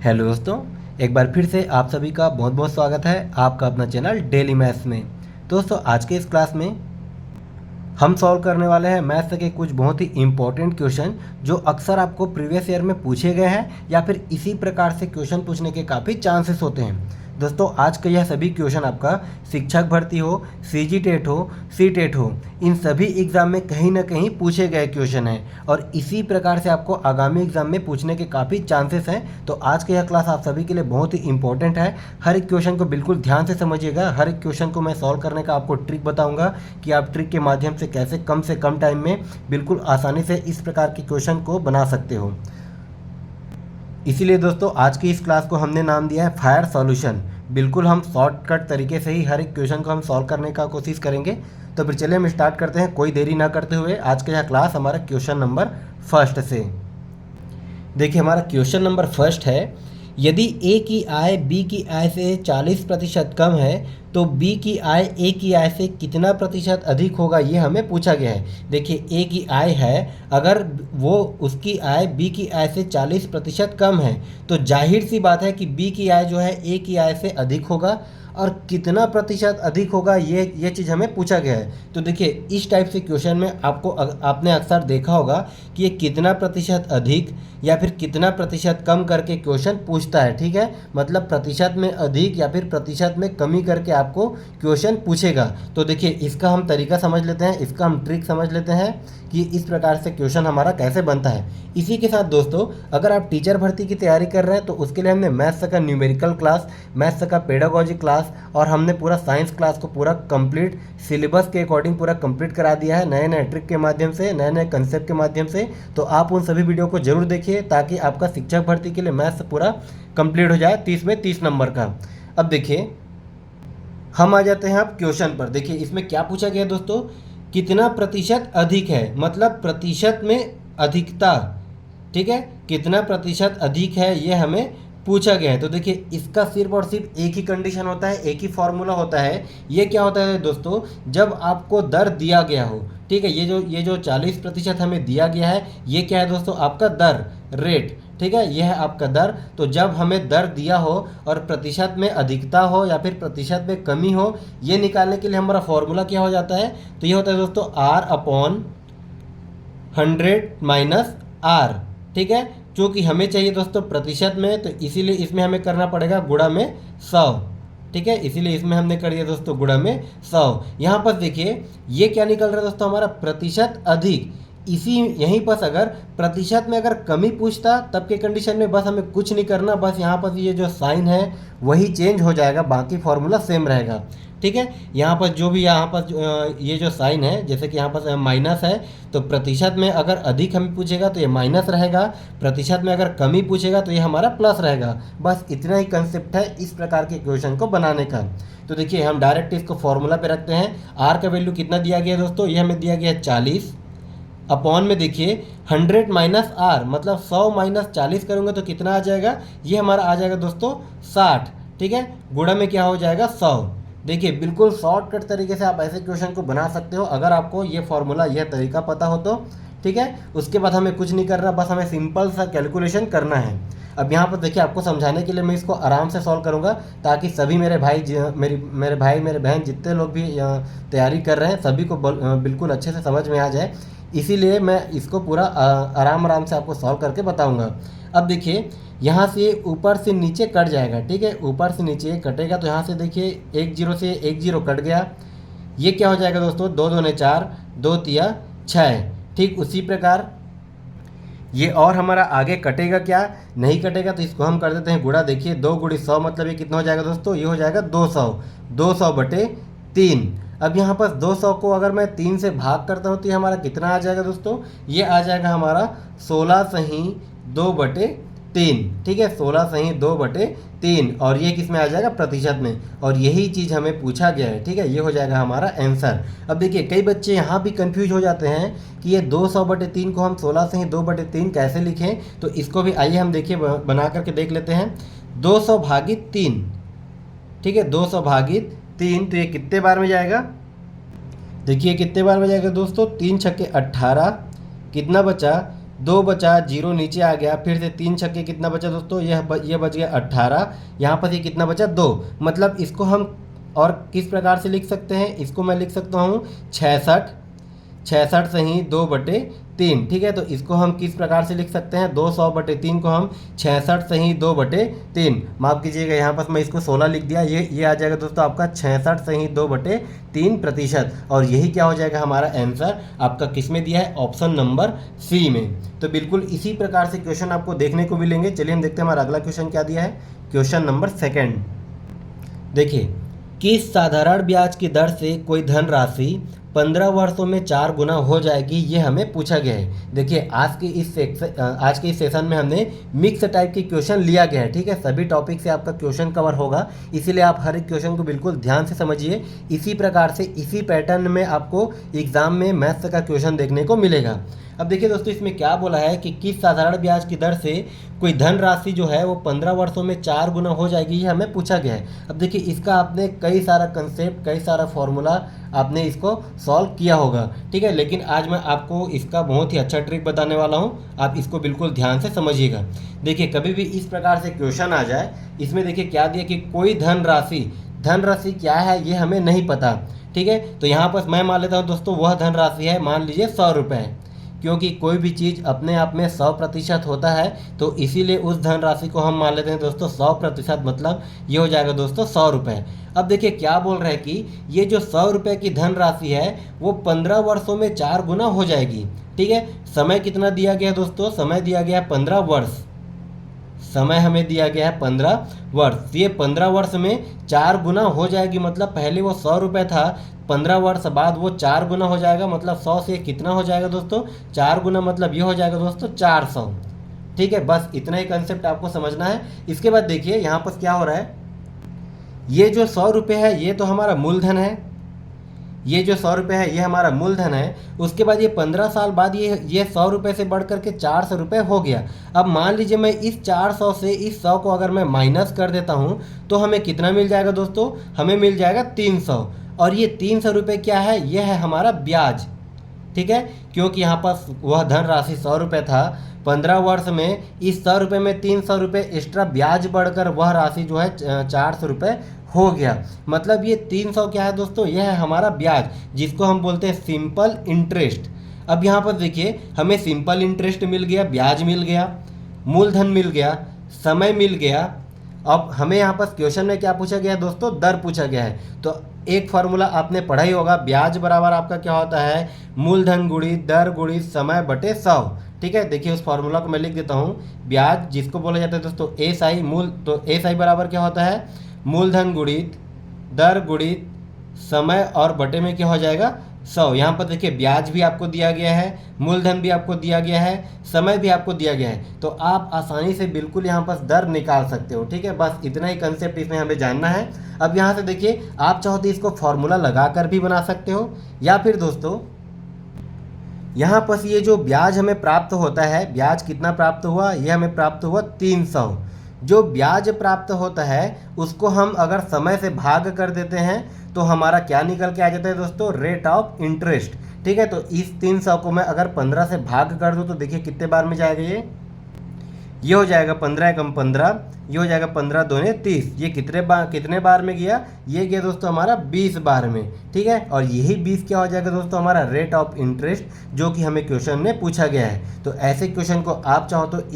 Hello दोस्तों, एक बार फिर से आप सभी का बहुत बहुत स्वागत है आपका अपना चैनल डेली मैथ्स में। दोस्तों आज के इस क्लास में हम सॉल्व करने वाले हैं मैथ्स के कुछ बहुत ही इंपॉर्टेंट क्वेश्चन जो अक्सर आपको प्रीवियस ईयर में पूछे गए हैं या फिर इसी प्रकार से क्वेश्चन पूछने के काफ़ी चांसेस होते हैं। दोस्तों आज का यह सभी क्वेश्चन आपका शिक्षक भर्ती हो, सीजी टेट हो, सी टेट हो, इन सभी एग्ज़ाम में कहीं ना कहीं पूछे गए क्वेश्चन हैं और इसी प्रकार से आपको आगामी एग्ज़ाम में पूछने के काफ़ी चांसेस हैं। तो आज का यह क्लास आप सभी के लिए बहुत ही इंपॉर्टेंट है। हर एक क्वेश्चन को बिल्कुल ध्यान से समझिएगा। हर एक क्वेश्चन को मैं सॉल्व करने का आपको ट्रिक बताऊंगा कि आप ट्रिक के माध्यम से कैसे कम टाइम में बिल्कुल आसानी से इस प्रकार के क्वेश्चन को बना सकते हो। इसीलिए दोस्तों आज की इस क्लास को हमने नाम दिया है फायर सॉल्यूशन। बिल्कुल हम शॉर्टकट तरीके से ही हर एक क्वेश्चन को हम सॉल्व करने का कोशिश करेंगे। तो फिर चलिए हम स्टार्ट करते हैं कोई देरी ना करते हुए। आज का यह क्लास हमारा क्वेश्चन नंबर फर्स्ट से। देखिए हमारा क्वेश्चन नंबर फर्स्ट है, यदि ए की आय बी की आय से 40% कम है तो बी की आय ए की आय से कितना प्रतिशत अधिक होगा, ये हमें पूछा गया है। देखिए ए की आय है, अगर वो उसकी आय बी की आय से 40% कम है तो जाहिर सी बात है कि बी की आय जो है ए की आय से अधिक होगा। और कितना प्रतिशत अधिक होगा ये चीज़ हमें पूछा गया है। तो देखिए इस टाइप से क्वेश्चन में आपने अक्सर देखा होगा कि ये कितना प्रतिशत अधिक या फिर कितना प्रतिशत कम करके क्वेश्चन पूछता है। ठीक है, मतलब प्रतिशत में अधिक या फिर प्रतिशत में कमी करके आपको क्वेश्चन पूछेगा। तो देखिए इसका हम तरीका समझ लेते हैं, इसका हम ट्रिक समझ लेते हैं कि इस प्रकार से क्वेश्चन हमारा कैसे बनता है। इसी के साथ दोस्तों अगर आप टीचर भर्ती की तैयारी कर रहे हैं तो उसके लिए हमने मैथ्स का न्यूमेरिकल क्लास, मैथ्स का पेडागोजी क्लास और हमने पूरा साइंस क्लास को पूरा कंप्लीट सिलेबस के अकॉर्डिंग पूरा कंप्लीट करा दिया है, नए नए ट्रिक के माध्यम से, नए नए कंसेप्ट के माध्यम से। तो आप उन सभी वीडियो को जरूर देखिए ताकि आपका शिक्षक भर्ती के लिए मैथ्स पूरा कंप्लीट हो जाए 30 में 30 नंबर का। अब देखिए हम आ जाते हैं अब क्वेश्चन पर। देखिए इसमें क्या पूछा गया दोस्तों, कितना प्रतिशत अधिक है, मतलब प्रतिशत में अधिकता। ठीक है, कितना प्रतिशत अधिक है ये हमें पूछा गया है। तो देखिए इसका सिर्फ और सिर्फ एक ही कंडीशन होता है, एक ही फॉर्मूला होता है। ये क्या होता है दोस्तों, जब आपको दर दिया गया हो। ठीक है, ये जो 40% हमें दिया गया है ये क्या है दोस्तों, आपका दर, रेट। ठीक है, यह है आपका दर। तो जब हमें दर दिया हो और प्रतिशत में अधिकता हो या फिर प्रतिशत में कमी हो, ये निकालने के लिए हमारा फॉर्मूला क्या हो जाता है, तो ये होता है दोस्तों R/100 - R। ठीक है, क्योंकि हमें चाहिए दोस्तों प्रतिशत में, तो इसीलिए इसमें हमें करना पड़ेगा गुणा में 100। ठीक है, इसीलिए इसमें हमने कर दिया दोस्तों गुणा में 100। यहाँ पर देखिए ये क्या निकल रहा है दोस्तों, हमारा प्रतिशत अधिक। यहीं पर अगर प्रतिशत में अगर कमी पूछता तब के कंडीशन में बस हमें कुछ नहीं करना, बस यहाँ पर ये जो साइन है वही चेंज हो जाएगा, बाकी फॉर्मूला सेम रहेगा। ठीक है, यहाँ पर जो भी यहाँ पर ये जो साइन है, जैसे कि यहाँ पर माइनस है, तो प्रतिशत में अगर अधिक हमें पूछेगा तो ये माइनस रहेगा, प्रतिशत में अगर कमी पूछेगा तो ये हमारा प्लस रहेगा। बस इतना ही कंसेप्ट है इस प्रकार के क्वेश्चन को बनाने का। तो देखिए हम डायरेक्ट इसको फॉर्मूला पे रखते हैं। आर का वैल्यू कितना दिया गया दोस्तों, ये हमें दिया गया है 40 अपॉन में देखिए 100 माइनस आर, मतलब 100 माइनस 40 करूँगा तो कितना आ जाएगा, ये हमारा आ जाएगा दोस्तों 60। ठीक है, गुणा में क्या हो जाएगा 100। देखिए बिल्कुल शॉर्टकट तरीके से आप ऐसे क्वेश्चन को बना सकते हो अगर आपको ये फॉर्मूला, यह तरीका पता हो तो। ठीक है, उसके बाद हमें कुछ नहीं करना, बस हमें सिंपल सा कैलकुलेशन करना है। अब यहाँ पर देखिए आपको समझाने के लिए मैं इसको आराम से सॉल्व करूँगा ताकि सभी मेरे भाई मेरे बहन जितने लोग भी तैयारी कर रहे हैं सभी को बिल्कुल अच्छे से समझ में आ जाए। इसीलिए मैं इसको पूरा आराम से आपको सॉल्व करके बताऊँगा। अब देखिए यहाँ से ऊपर से नीचे कट जाएगा। ठीक है, ऊपर से नीचे कटेगा तो यहाँ से देखिए 1 0 से 1 0 कट गया। ये क्या हो जाएगा दोस्तों, 2 2 4, 2 3 6। ठीक उसी प्रकार ये और हमारा आगे कटेगा क्या, नहीं कटेगा तो इसको हम कर देते हैं गुणा। देखिए 2 × 100 मतलब ये कितना हो जाएगा दोस्तों, ये हो जाएगा 200, 200/3। अब यहाँ पर 200 को अगर मैं 3 से भाग करता हूँ तो ये हमारा कितना आ जाएगा दोस्तों, ये आ जाएगा हमारा 16 सही 2/3। ठीक है, 16 सही 2/3 और ये किस में आ जाएगा, प्रतिशत में। और यही चीज़ हमें पूछा गया है। ठीक है, ये हो जाएगा हमारा आंसर। अब देखिए कई बच्चे यहाँ भी कंफ्यूज हो जाते हैं कि ये 200/3 को हम 16 सही 2/3 कैसे लिखें। तो इसको भी आइए हम देखिए बना करके देख लेते हैं। 200/3। ठीक है, 200/3 तो ये कितने बार में जाएगा, देखिए कितने बार में जाएगा दोस्तों, 3 × 18, कितना बचा 2 बचा, 0 नीचे आ गया, फिर से 3 छक्के कितना बचा दोस्तों, यह बच गया 18। यहाँ पर ये कितना बचा 2। मतलब इसको हम और किस प्रकार से लिख सकते हैं, इसको मैं लिख सकता हूँ 66, 66 सही 2/3। ठीक है, तो इसको हम किस प्रकार से लिख सकते हैं, 200/3 को हम 66 सही 2/3, माफ़ कीजिएगा यहाँ पर मैं इसको 16 लिख दिया। ये आ जाएगा दोस्तों आपका 66 सही 2/3%। और यही क्या हो जाएगा हमारा आंसर आपका किस में दिया है, ऑप्शन नंबर सी में। तो बिल्कुल इसी प्रकार से क्वेश्चन आपको देखने को मिलेंगे। चलिए हम देखते हैं हमारा अगला क्वेश्चन क्या दिया है। क्वेश्चन नंबर 2 देखिए, किस साधारण ब्याज की दर से कोई धनराशि 15 वर्षों में 4 गुना हो जाएगी, ये हमें पूछा गया है। देखिए आज के इस सेशन में हमने मिक्स टाइप के क्वेश्चन लिया गया है। ठीक है, सभी टॉपिक से आपका क्वेश्चन कवर होगा, इसीलिए आप हर एक क्वेश्चन को बिल्कुल ध्यान से समझिए। इसी प्रकार से इसी पैटर्न में आपको एग्जाम में मैथ्स का क्वेश्चन देखने को मिलेगा। अब देखिए दोस्तों, इसमें क्या बोला है कि किस साधारण ब्याज की दर से कोई धनराशि जो है वो 15 वर्षों में 4 गुना हो जाएगी, ये हमें पूछा गया है। अब देखिए इसका आपने कई सारा कंसेप्ट, कई सारा फॉर्मूला आपने इसको सॉल्व किया होगा। ठीक है, लेकिन आज मैं आपको इसका बहुत ही अच्छा ट्रिक बताने वाला हूँ, आप इसको बिल्कुल ध्यान से समझिएगा। देखिए कभी भी इस प्रकार से क्वेश्चन आ जाए, इसमें देखिए क्या दिया कि कोई धनराशि क्या है ये हमें नहीं पता। ठीक है, तो यहाँ पर मैं मान लेता हूँ दोस्तों, वह धनराशि है मान लीजिए 100 रुपये, क्योंकि कोई भी चीज़ अपने आप में 100% होता है, तो इसीलिए उस धनराशि को हम मान लेते हैं दोस्तों 100%, मतलब ये हो जाएगा दोस्तों 100 रुपये। अब देखिए क्या बोल रहे हैं कि ये जो 100 रुपये की धनराशि है वो 15 वर्षों में 4 गुना हो जाएगी। ठीक है, समय कितना दिया गया है दोस्तों, समय दिया गया है 15 वर्ष, समय हमें दिया गया है 15 वर्ष। ये 15 वर्ष में 4 गुना हो जाएगी, मतलब पहले वो 100 रुपये था, 15 वर्ष बाद वो 4 गुना हो जाएगा, मतलब 100 से कितना हो जाएगा दोस्तों, 4 गुना, मतलब ये हो जाएगा दोस्तों 400। ठीक है, बस इतना ही कंसेप्ट आपको समझना है। इसके बाद देखिए यहाँ पर क्या हो रहा है, ये जो 100 रुपये है ये तो हमारा मूलधन है, ये जो 100 रुपये है ये हमारा मूलधन है। उसके बाद ये 15 साल बाद ये 100 रुपये से बढ़ करके 400 रुपये हो गया। अब मान लीजिए मैं इस 400 से इस 100 को अगर मैं माइनस कर देता हूँ तो हमें कितना मिल जाएगा दोस्तों, हमें मिल जाएगा 300। और ये 300 रुपये क्या है, ये है हमारा ब्याज। ठीक है, क्योंकि यहाँ पर वह धनराशि 100 रुपये था, 15 वर्ष में इस 100 रुपये में 300 रुपये एक्स्ट्रा ब्याज बढ़कर वह राशि जो है 400 रुपये हो गया। मतलब ये 300 क्या है दोस्तों, यह है हमारा ब्याज, जिसको हम बोलते हैं सिंपल इंटरेस्ट। अब यहाँ पर देखिए हमें सिंपल इंटरेस्ट मिल गया, ब्याज मिल गया, मूलधन मिल गया, समय मिल गया। अब हमें यहाँ पर क्वेश्चन में क्या पूछा गया है दोस्तों, दर पूछा गया है। तो एक फार्मूला आपने पढ़ा ही होगा, ब्याज बराबर आपका क्या होता है, मूलधन गुणित दर गुणित समय बटे 100। ठीक है, देखिए उस फार्मूला को मैं लिख देता हूँ। ब्याज जिसको बोला जाता है दोस्तों SI मूल, तो SI बराबर क्या होता है, मूलधन गुणित दर गुणित समय और बटे में क्या हो जाएगा 100। यहाँ पर देखिए ब्याज भी आपको दिया गया है, मूलधन भी आपको दिया गया है, समय भी आपको दिया गया है, तो आप आसानी से बिल्कुल यहाँ पर दर निकाल सकते हो। ठीक है, बस इतना ही कंसेप्ट इसमें हमें जानना है। अब यहाँ से देखिए आप चाहो तो इसको फॉर्मूला लगा कर भी बना सकते हो, या फिर दोस्तों यहाँ पर ये जो ब्याज हमें प्राप्त होता है, ब्याज कितना प्राप्त हुआ, ये हमें प्राप्त हुआ 300। जो ब्याज प्राप्त होता है उसको हम अगर समय से भाग कर देते हैं तो हमारा क्या निकल के आ जाता है दोस्तों, रेट ऑफ इंटरेस्ट। ठीक है, तो इस 300 को मैं अगर 15 से भाग कर दूं तो देखिए कितने बार में जाएगा, ये हो जाएगा 15 एकम 15, ये हो जाएगा 15 दूने 30। ये कितने बार में गया, ये गया दोस्तों हमारा 20 बार में। ठीक है, और यही 20 क्या हो जाएगा दोस्तों, हमारा रेट ऑफ इंटरेस्ट, जो कि हमें क्वेश्चन में पूछा गया है। तो ऐसे क्वेश्चन को आप चाहो तो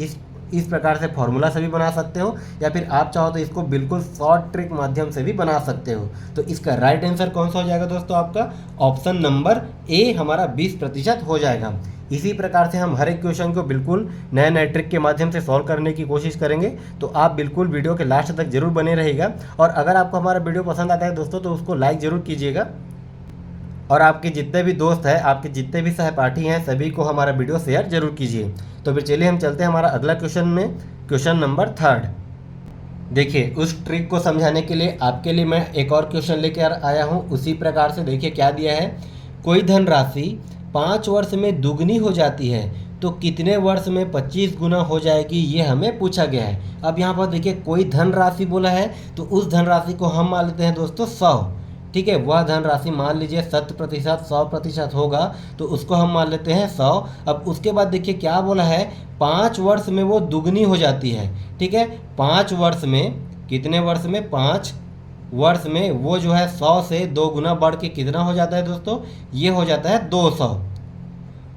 इस प्रकार से फॉर्मूला से भी बना सकते हो, या फिर आप चाहो तो इसको बिल्कुल शॉर्ट ट्रिक माध्यम से भी बना सकते हो। तो इसका राइट आंसर कौन सा हो जाएगा दोस्तों, आपका ऑप्शन नंबर ए हमारा 20% हो जाएगा। इसी प्रकार से हम हर एक क्वेश्चन को बिल्कुल नए नए ट्रिक के माध्यम से सॉल्व करने की कोशिश करेंगे। तो आप बिल्कुल वीडियो के लास्ट तक जरूर बने रहिएगा। और अगर आपको हमारा वीडियो पसंद आता है दोस्तों तो उसको लाइक ज़रूर कीजिएगा, और आपके जितने भी दोस्त हैं, आपके जितने भी सहपाठी हैं, सभी को हमारा वीडियो शेयर जरूर कीजिए। तो फिर चलिए हम चलते हैं हमारा अगला क्वेश्चन में, क्वेश्चन नंबर 3। देखिए उस ट्रिक को समझाने के लिए आपके लिए मैं एक और क्वेश्चन लेकर आया हूँ। उसी प्रकार से देखिए क्या दिया है, कोई धनराशि 5 वर्ष में दुगनी हो जाती है तो कितने वर्ष में 25 गुना हो जाएगी, ये हमें पूछा गया है। अब यहाँ पर देखिए कोई धनराशि बोला है तो उस धनराशि को हम मान लेते हैं दोस्तों 100। ठीक है, वह धनराशि मान लीजिए 100%, 100% होगा तो उसको हम मान लेते हैं 100। अब उसके बाद देखिए क्या बोला है, 5 वर्ष में वो दुगनी हो जाती है। ठीक है, 5 वर्ष में, कितने वर्ष में, 5 वर्ष में वो जो है 100 से 2 गुना बढ़ के कितना हो जाता है दोस्तों, ये हो जाता है 200।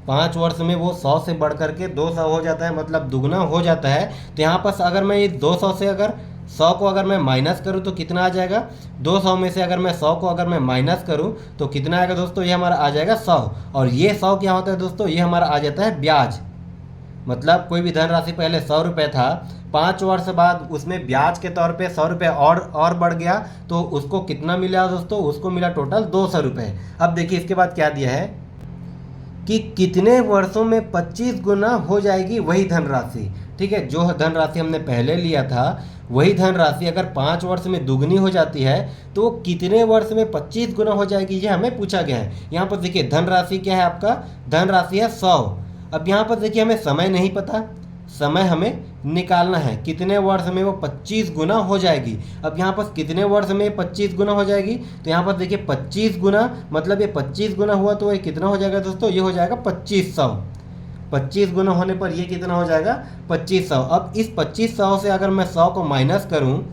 5 वर्ष में वो 100 से बढ़ करके 200 हो जाता है, मतलब दुगना हो जाता है। तो यहाँ पर अगर मैं इस 200 से अगर 100 को अगर मैं माइनस करूँ तो कितना आ जाएगा, 200 में से अगर मैं 100 को अगर मैं माइनस करूँ तो कितना आएगा दोस्तों, ये हमारा आ जाएगा 100। और ये 100 क्या होता है दोस्तों, ये हमारा आ जाता है ब्याज। मतलब कोई भी धनराशि पहले 100 रुपये था, 5 वर्ष बाद उसमें ब्याज के तौर पे 100 रुपये और बढ़ गया, तो उसको कितना मिला दोस्तों, उसको मिला टोटल 200 रुपये। अब देखिए इसके बाद क्या दिया है कि कितने वर्षों में 25 गुना हो जाएगी वही धनराशि। ठीक है, जो धनराशि हमने पहले लिया था वही धनराशि अगर 5 वर्ष में दुगनी हो जाती है तो कितने वर्ष में 25 गुना हो जाएगी, ये हमें पूछा गया है। यहाँ पर देखिए धनराशि क्या है, आपका धनराशि है 100। अब यहाँ पर देखिए हमें समय नहीं पता, समय हमें निकालना है कितने वर्ष में वो 25 गुना हो जाएगी। अब यहाँ पर कितने वर्ष में 25 गुना हो जाएगी, तो यहाँ पर देखिए 25 गुना मतलब ये 25 गुना हुआ तो ये कितना हो जाएगा दोस्तों, ये हो जाएगा 2500। 25 गुना होने पर ये कितना हो जाएगा, 2500। अब इस 2500 से अगर मैं 100 को माइनस करूँ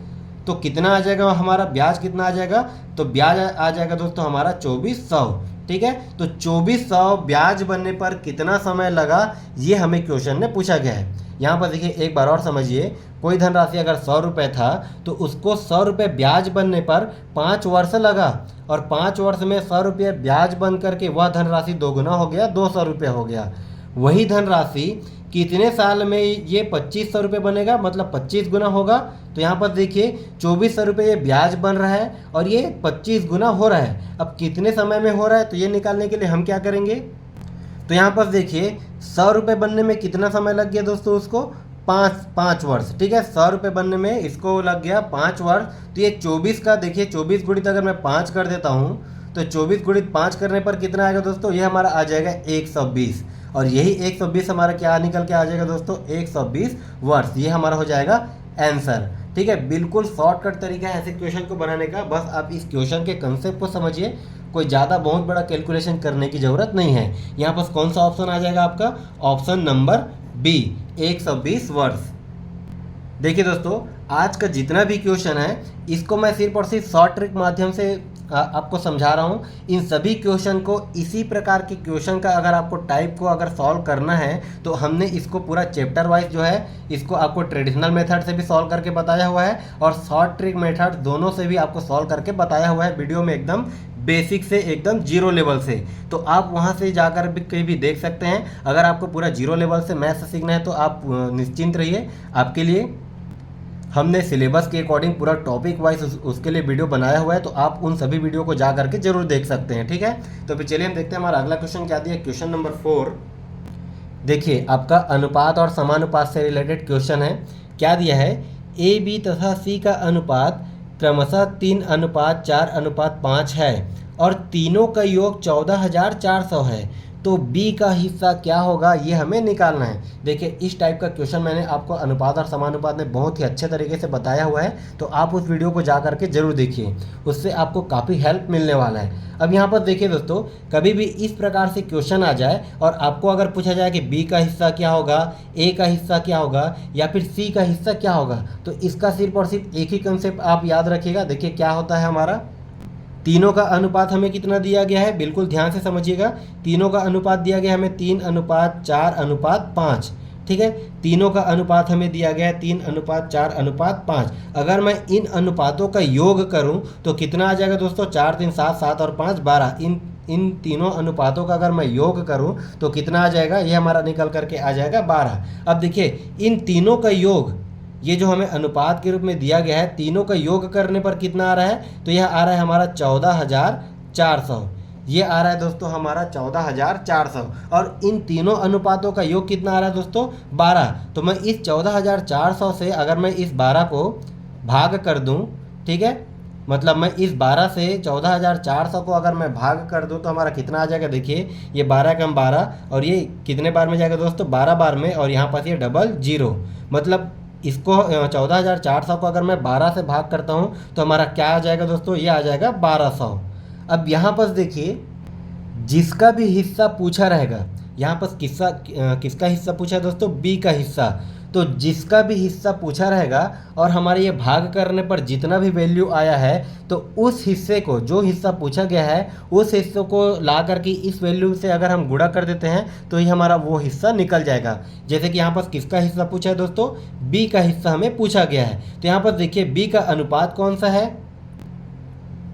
तो कितना आ जाएगा, हमारा ब्याज कितना आ जाएगा, तो ब्याज आ जाएगा दोस्तों हमारा 2400। ठीक है, तो 2400 ब्याज बनने पर कितना समय लगा, ये हमें क्वेश्चन में पूछा गया है। यहाँ पर देखिए एक बार और समझिए, कोई धनराशि अगर 100 रुपये था तो उसको 100 रुपये ब्याज बनने पर 5 वर्ष लगा, और 5 वर्ष में 100 रुपये ब्याज बन करके वह धनराशि दोगुना हो गया, 200 रुपये हो गया। वही धनराशि कितने साल में ये 2500 रुपये बनेगा, मतलब 25 गुना होगा। तो यहाँ पर देखिए 2400 रुपये ये ब्याज बन रहा है और ये 25 गुना हो रहा है। अब कितने समय में हो रहा है, तो ये निकालने के लिए हम क्या करेंगे, तो यहाँ पर देखिए 100 रुपये बनने में कितना समय लग गया दोस्तों, उसको 5 वर्ष। ठीक है, 100 रुपये बनने में इसको लग गया 5 वर्ष। तो ये 24 का देखिए 24 गुणित अगर मैं 5 कर देता हूँ तो 24 गुणित 5 करने पर कितना आएगा दोस्तों, ये हमारा आ जाएगा 120। और यही 120 हमारा क्या निकल के आ जाएगा दोस्तों, 120 वर्ष। ये हमारा हो जाएगा आंसर। ठीक है, बिल्कुल शॉर्टकट तरीका है ऐसे क्वेश्चन को बनाने का, बस आप इस क्वेश्चन के कंसेप्ट को समझिए, कोई ज़्यादा बहुत बड़ा कैलकुलेशन करने की ज़रूरत नहीं है। यहाँ पर कौन सा ऑप्शन आ जाएगा आपका, ऑप्शन नंबर बी, 120 वर्ष। देखिए दोस्तों, आज का जितना भी क्वेश्चन है इसको मैं सिर्फ और सिर्फ शॉर्ट ट्रिक माध्यम से आपको समझा रहा हूँ। इन सभी क्वेश्चन को, इसी प्रकार के क्वेश्चन का अगर आपको टाइप को अगर सॉल्व करना है तो हमने इसको पूरा चैप्टर वाइज जो है इसको आपको ट्रेडिशनल मेथड से भी सॉल्व करके बताया हुआ है और शॉर्ट ट्रिक मेथड दोनों से भी आपको सॉल्व करके बताया हुआ है वीडियो में, एकदम बेसिक से एकदम जीरो लेवल से। तो आप वहाँ से जाकर भी कहीं भी देख सकते हैं। अगर आपको पूरा जीरो लेवल से मैथ्स सीखना है तो आप निश्चिंत रहिए, आपके लिए हमने सिलेबस के अकॉर्डिंग पूरा टॉपिक वाइज उसके लिए वीडियो बनाया हुआ है, तो आप उन सभी वीडियो को जा करके जरूर देख सकते हैं। ठीक है, तो फिर चलिए हम देखते हैं हमारा अगला क्वेश्चन क्या दिया। क्वेश्चन नंबर 4 देखिए, आपका अनुपात और समानुपात से रिलेटेड क्वेश्चन है। क्या दिया है, ए बी तथा सी का अनुपात क्रमशः 3:4:5 है और तीनों का योग 14,400 है, तो बी का हिस्सा क्या होगा, ये हमें निकालना है। देखिए इस टाइप का क्वेश्चन मैंने आपको अनुपात और समानुपात में बहुत ही अच्छे तरीके से बताया हुआ है, तो आप उस वीडियो को जा करके जरूर देखिए, उससे आपको काफ़ी हेल्प मिलने वाला है। अब यहाँ पर देखिए दोस्तों, कभी भी इस प्रकार से क्वेश्चन आ जाए और आपको अगर पूछा जाए कि बी का हिस्सा क्या होगा, ए का हिस्सा क्या होगा या फिर सी का हिस्सा क्या होगा, तो इसका सिर्फ और सिर्फ एक ही कंसेप्ट आप याद रखिएगा। देखिए क्या होता है, हमारा तीनों का अनुपात हमें कितना दिया गया है, बिल्कुल ध्यान से समझिएगा। तीनों का अनुपात दिया गया हमें 3:4:5। ठीक है, तीनों का अनुपात हमें दिया गया है 3:4:5। अगर मैं इन अनुपातों का योग करूं तो कितना आ जाएगा दोस्तों, 4 3 7 7 और 5 12। इन तीनों अनुपातों का अगर मैं योग करूं तो कितना आ जाएगा, ये हमारा निकल करके आ जाएगा 12। अब देखिए इन तीनों का योग, ये जो हमें अनुपात के रूप में दिया गया है, तीनों का योग करने पर कितना आ रहा है, तो यह आ रहा है हमारा 14,400। ये आ रहा है दोस्तों हमारा 14,400 और इन तीनों अनुपातों का योग कितना आ रहा है दोस्तों, 12। तो मैं इस 14,400 से अगर मैं इस 12 को भाग कर दूं, ठीक है, मतलब मैं इस 12 से 14,400 को अगर मैं भाग कर दूं तो हमारा कितना आ जाएगा। देखिए ये 12 कम 12 और ये कितने बार में जाएगा दोस्तों, 12 बार में, और यहाँ पास ये डबल जीरो, मतलब इसको 14,400 को अगर मैं 12 से भाग करता हूँ तो हमारा क्या आ जाएगा दोस्तों, ये आ जाएगा 1200। अब यहाँ पर देखिए, जिसका भी हिस्सा पूछा रहेगा, यहाँ पर किसका हिस्सा पूछा है दोस्तों, बी का हिस्सा। तो जिसका भी हिस्सा पूछा रहेगा और हमारे ये भाग करने पर जितना भी वैल्यू आया है, तो उस हिस्से को, जो हिस्सा पूछा गया है उस हिस्से को ला करके इस वैल्यू से अगर हम गुणा कर देते हैं तो ये हमारा वो हिस्सा निकल जाएगा। जैसे कि यहाँ पर किसका हिस्सा पूछा है दोस्तों, बी का हिस्सा हमें पूछा गया है। तो यहाँ पर देखिए बी का अनुपात कौन सा है,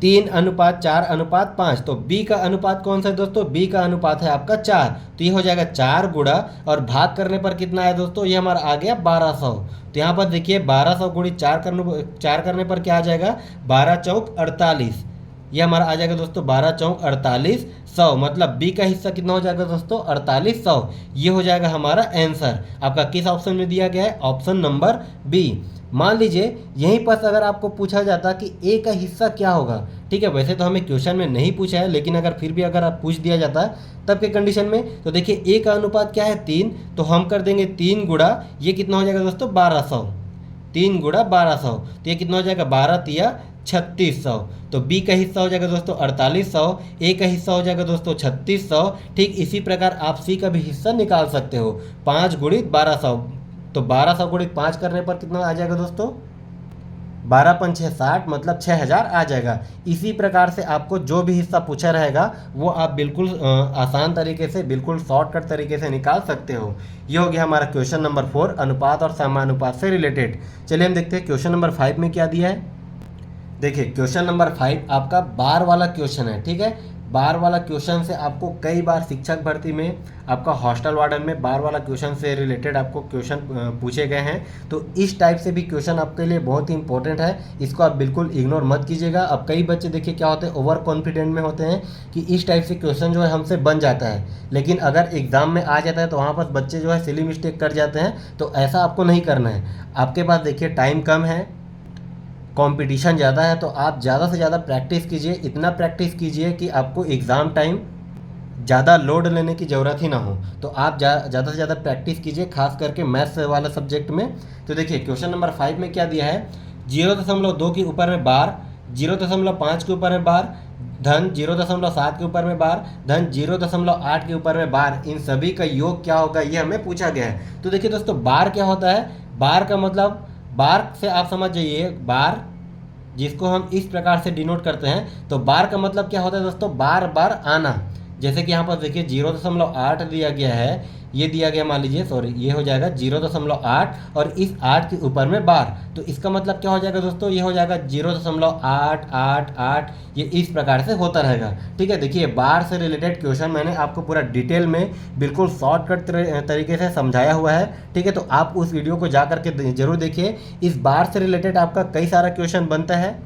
3:4:5। तो बी का अनुपात कौन सा है दोस्तों, बी का अनुपात है आपका 4। तो ये हो जाएगा 4 गुणा, और भाग करने पर कितना है दोस्तों, ये हमारा आ गया 1200। तो यहाँ पर देखिए 1200 गुणित 4 करने पर क्या आ जाएगा, 12 चौक 48। ये हमारा आ जाएगा दोस्तों 12 चौक 4800। मतलब बी का हिस्सा कितना हो जाएगा दोस्तों, 4800। ये हो जाएगा हमारा आंसर। आपका किस ऑप्शन में दिया गया है, ऑप्शन नंबर बी। मान लीजिए यहीं पर अगर आपको पूछा जाता कि ए का हिस्सा क्या होगा, ठीक है, वैसे तो हमें क्वेश्चन में नहीं पूछा है, लेकिन अगर फिर भी अगर आप पूछ दिया जाता है तब के कंडीशन में, तो देखिए ए का अनुपात क्या है 3, तो हम कर देंगे 3 गुणा, ये कितना हो जाएगा दोस्तों 1200, 3 गुणा 1200। तो ये कितना हो जाएगा 12 तिया 3600। तो बी का हिस्सा हो जाएगा दोस्तों 4800, ए का हिस्सा हो जाएगा दोस्तों 3600। ठीक इसी प्रकार आप सी का भी हिस्सा निकाल सकते हो, 5 गुणित 1200। तो 1200 गुणित 5 करने पर कितना आ जाएगा दोस्तों, 12 पंच 60, मतलब 6000 आ जाएगा। इसी प्रकार से आपको जो भी हिस्सा पूछा रहेगा वो आप बिल्कुल आसान तरीके से, बिल्कुल शॉर्टकट तरीके से निकाल सकते हो। ये हो गया हमारा क्वेश्चन नंबर 4, अनुपात और समानुपात से रिलेटेड। चलिए हम देखते हैं क्वेश्चन नंबर 5 में क्या दिया है। देखिए क्वेश्चन नंबर 5 आपका बार वाला क्वेश्चन है, ठीक है। बार वाला क्वेश्चन से आपको कई बार शिक्षक भर्ती में, आपका हॉस्टल वार्डन में बार वाला क्वेश्चन से रिलेटेड आपको क्वेश्चन पूछे गए हैं। तो इस टाइप से भी क्वेश्चन आपके लिए बहुत ही इंपॉर्टेंट है, इसको आप बिल्कुल इग्नोर मत कीजिएगा। अब कई बच्चे देखिए क्या होते हैं, ओवर कॉन्फिडेंट में होते हैं कि इस टाइप से क्वेश्चन जो है हमसे बन जाता है, लेकिन अगर एग्जाम में आ जाता है तो वहाँ पर बच्चे जो है सिली मिस्टेक कर जाते हैं। तो ऐसा आपको नहीं करना है। आपके पास देखिए टाइम कम है, कंपटीशन ज़्यादा है, तो आप ज़्यादा से ज़्यादा प्रैक्टिस कीजिए। इतना प्रैक्टिस कीजिए कि आपको एग्ज़ाम टाइम ज़्यादा लोड लेने की ज़रूरत ही ना हो। तो आप ज़्यादा से ज़्यादा प्रैक्टिस कीजिए, खास करके मैथ्स वाला सब्जेक्ट में। तो देखिए क्वेश्चन नंबर 5 में क्या दिया है, 0.2 के ऊपर में बार, 0.5 के ऊपर में बार, धन 0.7 के ऊपर में बार, धन 0.8 के ऊपर में बार, इन सभी का योग क्या होगा, ये हमें पूछा गया है। तो देखिए दोस्तों बार क्या होता है, बार का मतलब, बार से आप समझ जाइए, बार जिसको हम इस प्रकार से डिनोट करते हैं, तो बार का मतलब क्या होता है दोस्तों, बार बार आना। जैसे कि यहाँ पर देखिए 0.8 दिया गया है, ये दिया गया, मान लीजिए सॉरी, ये हो जाएगा 0.8 और इस 8 के ऊपर में बार। तो इसका मतलब क्या हो जाएगा दोस्तों, ये हो जाएगा 0.888, ये इस प्रकार से होता रहेगा। ठीक है, देखिए बार से रिलेटेड क्वेश्चन मैंने आपको पूरा डिटेल में बिल्कुल शॉर्टकट तरीके से समझाया हुआ है। ठीक है, तो आप उस वीडियो को जा करके जरूर देखिए। इस बार से रिलेटेड आपका कई सारा क्वेश्चन बनता है,